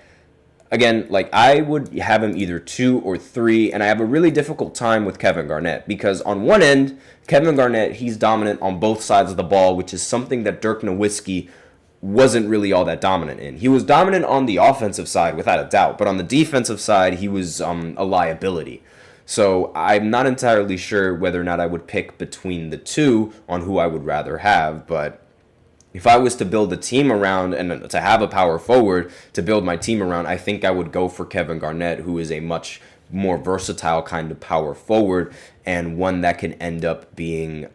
again, like, I would have him either 2 or 3, and I have a really difficult time with Kevin Garnett because on one end, Kevin Garnett, he's dominant on both sides of the ball, which is something that Dirk Nowitzki wasn't really all that dominant in. He was dominant on the offensive side, without a doubt, but on the defensive side, he was a liability. So I'm not entirely sure whether or not I would pick between the two on who I would rather have, but if I was to build a team around and to have a power forward to build my team around, I think I would go for Kevin Garnett, who is a much more versatile kind of power forward and one that can end up being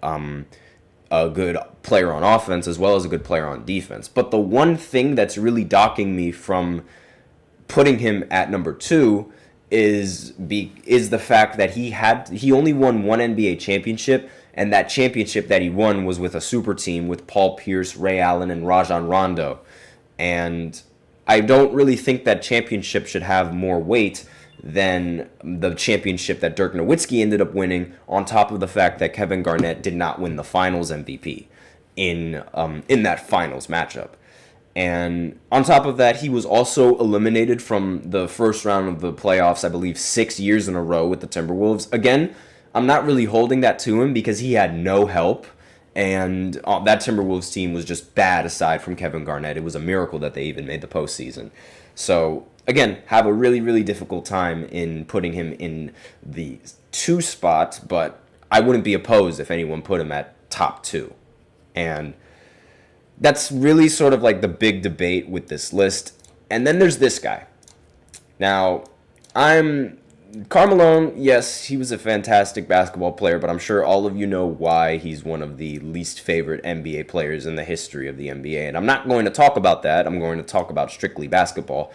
a good player on offense as well as a good player on defense. But the one thing that's really docking me from putting him at number 2 is the fact that he only won one NBA championship, and that championship that he won was with a super team with Paul Pierce, Ray Allen, and Rajon Rondo. And I don't really think that championship should have more weight than the championship that Dirk Nowitzki ended up winning, on top of the fact that Kevin Garnett did not win the finals MVP in that finals matchup. And on top of that, he was also eliminated from the first round of the playoffs, I believe 6 years in a row with the Timberwolves. Again, I'm not really holding that to him because he had no help, and that Timberwolves team was just bad aside from Kevin Garnett. It was a miracle that they even made the postseason. So again, have a really, really difficult time in putting him in the 2 spot, but I wouldn't be opposed if anyone put him at top 2. And that's really sort of like the big debate with this list. And then there's this guy. Now, Carmelo, yes, he was a fantastic basketball player, but I'm sure all of you know why he's one of the least favorite NBA players in the history of the NBA. And I'm not going to talk about that. I'm going to talk about strictly basketball.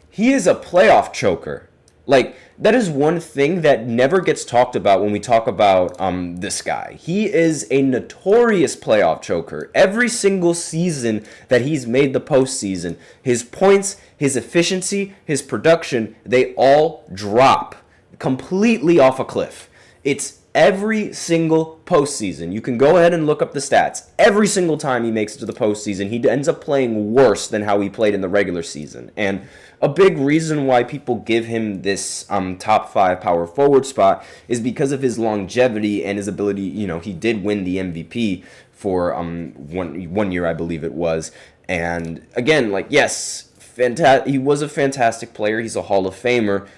He is a playoff choker. Like, that is one thing that never gets talked about when we talk about this guy. He is a notorious playoff choker. Every single season that he's made the postseason, his points, his efficiency, his production, they all drop completely off a cliff. It's every single postseason. You can go ahead and look up the stats. Every single time he makes it to the postseason, he ends up playing worse than how he played in the regular season. And a big reason why people give him this top 5 power forward spot is because of his longevity and his ability. You know, he did win the MVP for one year, I believe it was. And again, like, yes, he was a fantastic player. He's a Hall of Famer.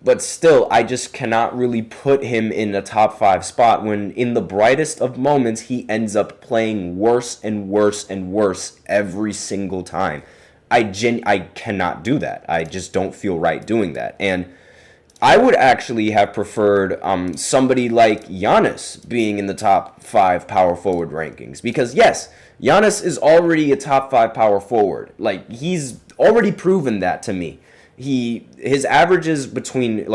But still, I just cannot really put him in a top 5 spot when in the brightest of moments, he ends up playing worse and worse and worse every single time. I cannot do that. I just don't feel right doing that. And I would actually have preferred somebody like Giannis being in the top 5 power forward rankings. Because yes, Giannis is already a top 5 power forward. Like, he's already proven that to me. His averages between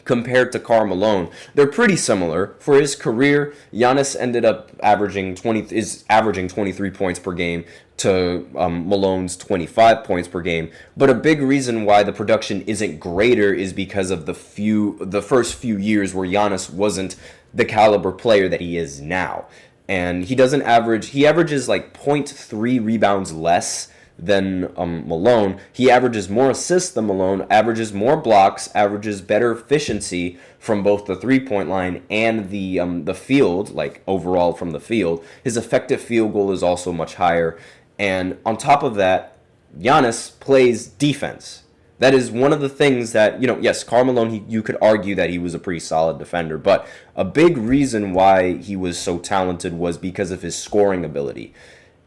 compared to Karl Malone, they're pretty similar. For his career, Giannis ended up averaging 23 points per game to Malone's 25 points per game. But a big reason why the production isn't greater is because of the first few years where Giannis wasn't the caliber player that he is now. And he averages like 0.3 rebounds less than Malone. He averages more assists than Malone, averages more blocks, averages better efficiency from both the 3-point line and the field, like overall from the field. His effective field goal is also much higher. And on top of that, Giannis plays defense. That is one of the things that, yes, Karl Malone, you could argue that he was a pretty solid defender, but a big reason why he was so talented was because of his scoring ability.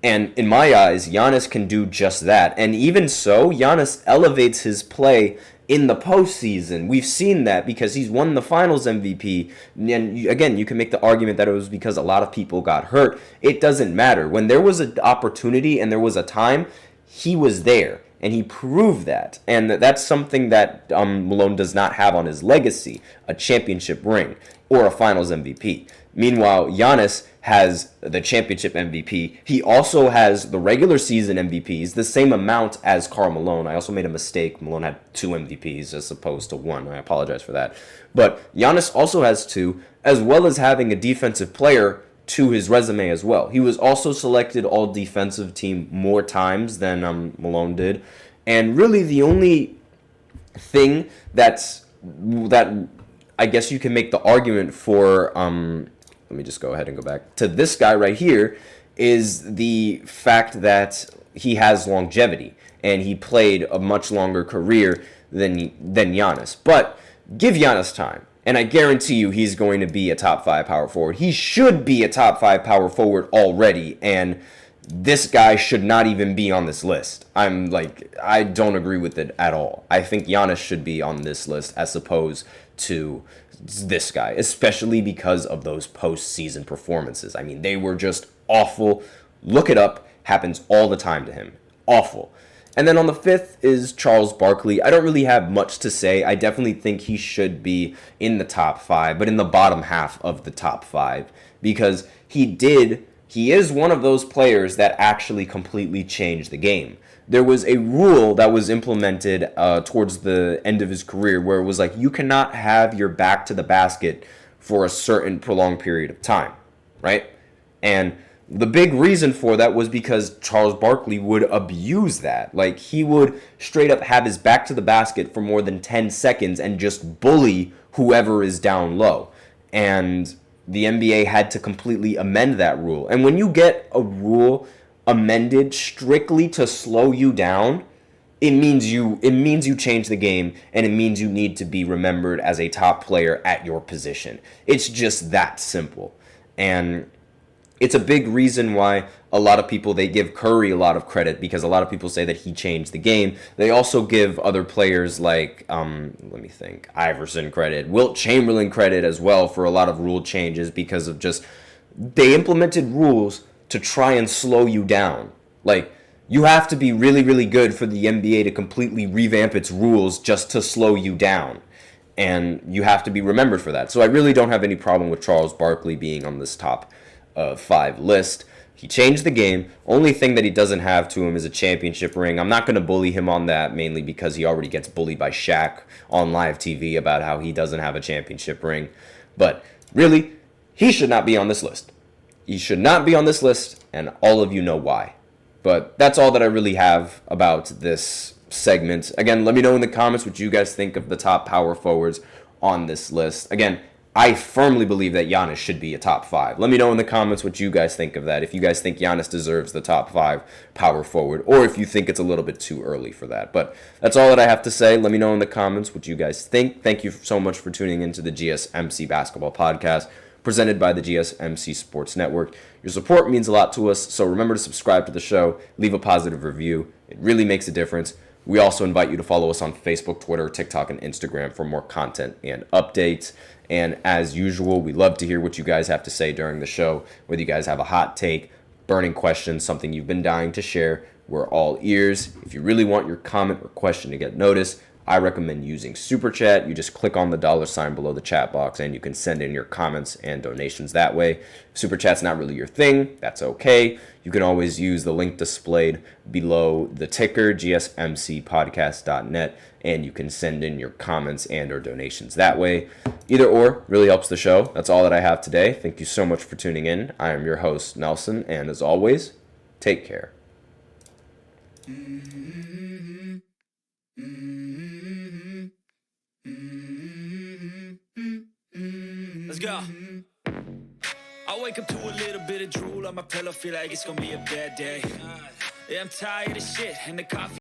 And in my eyes, Giannis can do just that. And even so, Giannis elevates his play in the postseason. We've seen that because he's won the finals MVP. And again, you can make the argument that it was because a lot of people got hurt. It doesn't matter. When there was an opportunity and there was a time, he was there. And he proved that. And that's something that Malone does not have on his legacy, a championship ring or a finals MVP. Meanwhile, Giannis has the championship MVP. He also has the regular season MVPs, the same amount as Karl Malone. I also made a mistake. Malone had 2 MVPs as opposed to 1. I apologize for that. But Giannis also has 2, as well as having a defensive player to his resume as well. He was also selected all defensive team more times than Malone did. And really the only thing that I guess you can make the argument for, let me just go ahead and go back to this guy right here, is the fact that he has longevity and he played a much longer career than Giannis. But give Giannis time, and I guarantee you he's going to be a top 5 power forward. He should be a top 5 power forward already, and this guy should not even be on this list. I don't agree with it at all. I think Giannis should be on this list as opposed to this guy, especially because of those postseason performances. I mean, they were just awful. Look it up. Happens all the time to him. Awful. And then on the 5th is Charles Barkley. I don't really have much to say. I definitely think he should be in the top 5, but in the bottom half of the top 5, because he is one of those players that actually completely changed the game. There was a rule that was implemented towards the end of his career where it was like, you cannot have your back to the basket for a certain prolonged period of time, right? And the big reason for that was because Charles Barkley would abuse that. Like, he would straight up have his back to the basket for more than 10 seconds and just bully whoever is down low. And the NBA had to completely amend that rule. And when you get a rule amended strictly to slow you down, it means you change the game, and it means you need to be remembered as a top player at your position. It's just that simple. And it's a big reason why a lot of people, they give Curry a lot of credit, because a lot of people say that he changed the game. They also give other players like, Iverson credit, Wilt Chamberlain credit as well for a lot of rule changes, because of just, they implemented rules to try and slow you down. Like, you have to be really, really good for the NBA to completely revamp its rules just to slow you down. And you have to be remembered for that. So I really don't have any problem with Charles Barkley being on this top 5 list. He changed the game. Only thing that he doesn't have to him is a championship ring. I'm not going to bully him on that, mainly because he already gets bullied by Shaq on live TV about how he doesn't have a championship ring. But really, he should not be on this list. He should not be on this list, and all of you know why. But that's all that I really have about this segment. Again, let me know in the comments what you guys think of the top power forwards on this list. Again, I firmly believe that Giannis should be a top 5. Let me know in the comments what you guys think of that. If you guys think Giannis deserves the top 5 power forward, or if you think it's a little bit too early for that. But that's all that I have to say. Let me know in the comments what you guys think. Thank you so much for tuning into the GSMC Basketball Podcast, presented by the GSMC Sports Network. Your support means a lot to us, so remember to subscribe to the show, leave a positive review. It really makes a difference. We also invite you to follow us on Facebook, Twitter, TikTok, and Instagram for more content and updates. And as usual, we love to hear what you guys have to say during the show, whether you guys have a hot take, burning question, something you've been dying to share. We're all ears. If you really want your comment or question to get noticed, I recommend using Super Chat. You just click on the $ below the chat box and you can send in your comments and donations that way. If Super Chat's not really your thing, that's okay. You can always use the link displayed below the ticker, gsmcpodcast.net, and you can send in your comments and or donations that way. Either or really helps the show. That's all that I have today. Thank you so much for tuning in. I am your host, Nelson, and as always, take care. Let's go. I wake up to a little bit of drool on my pillow, feel like it's gonna be a bad day. Yeah, I'm tired of shit, and the coffee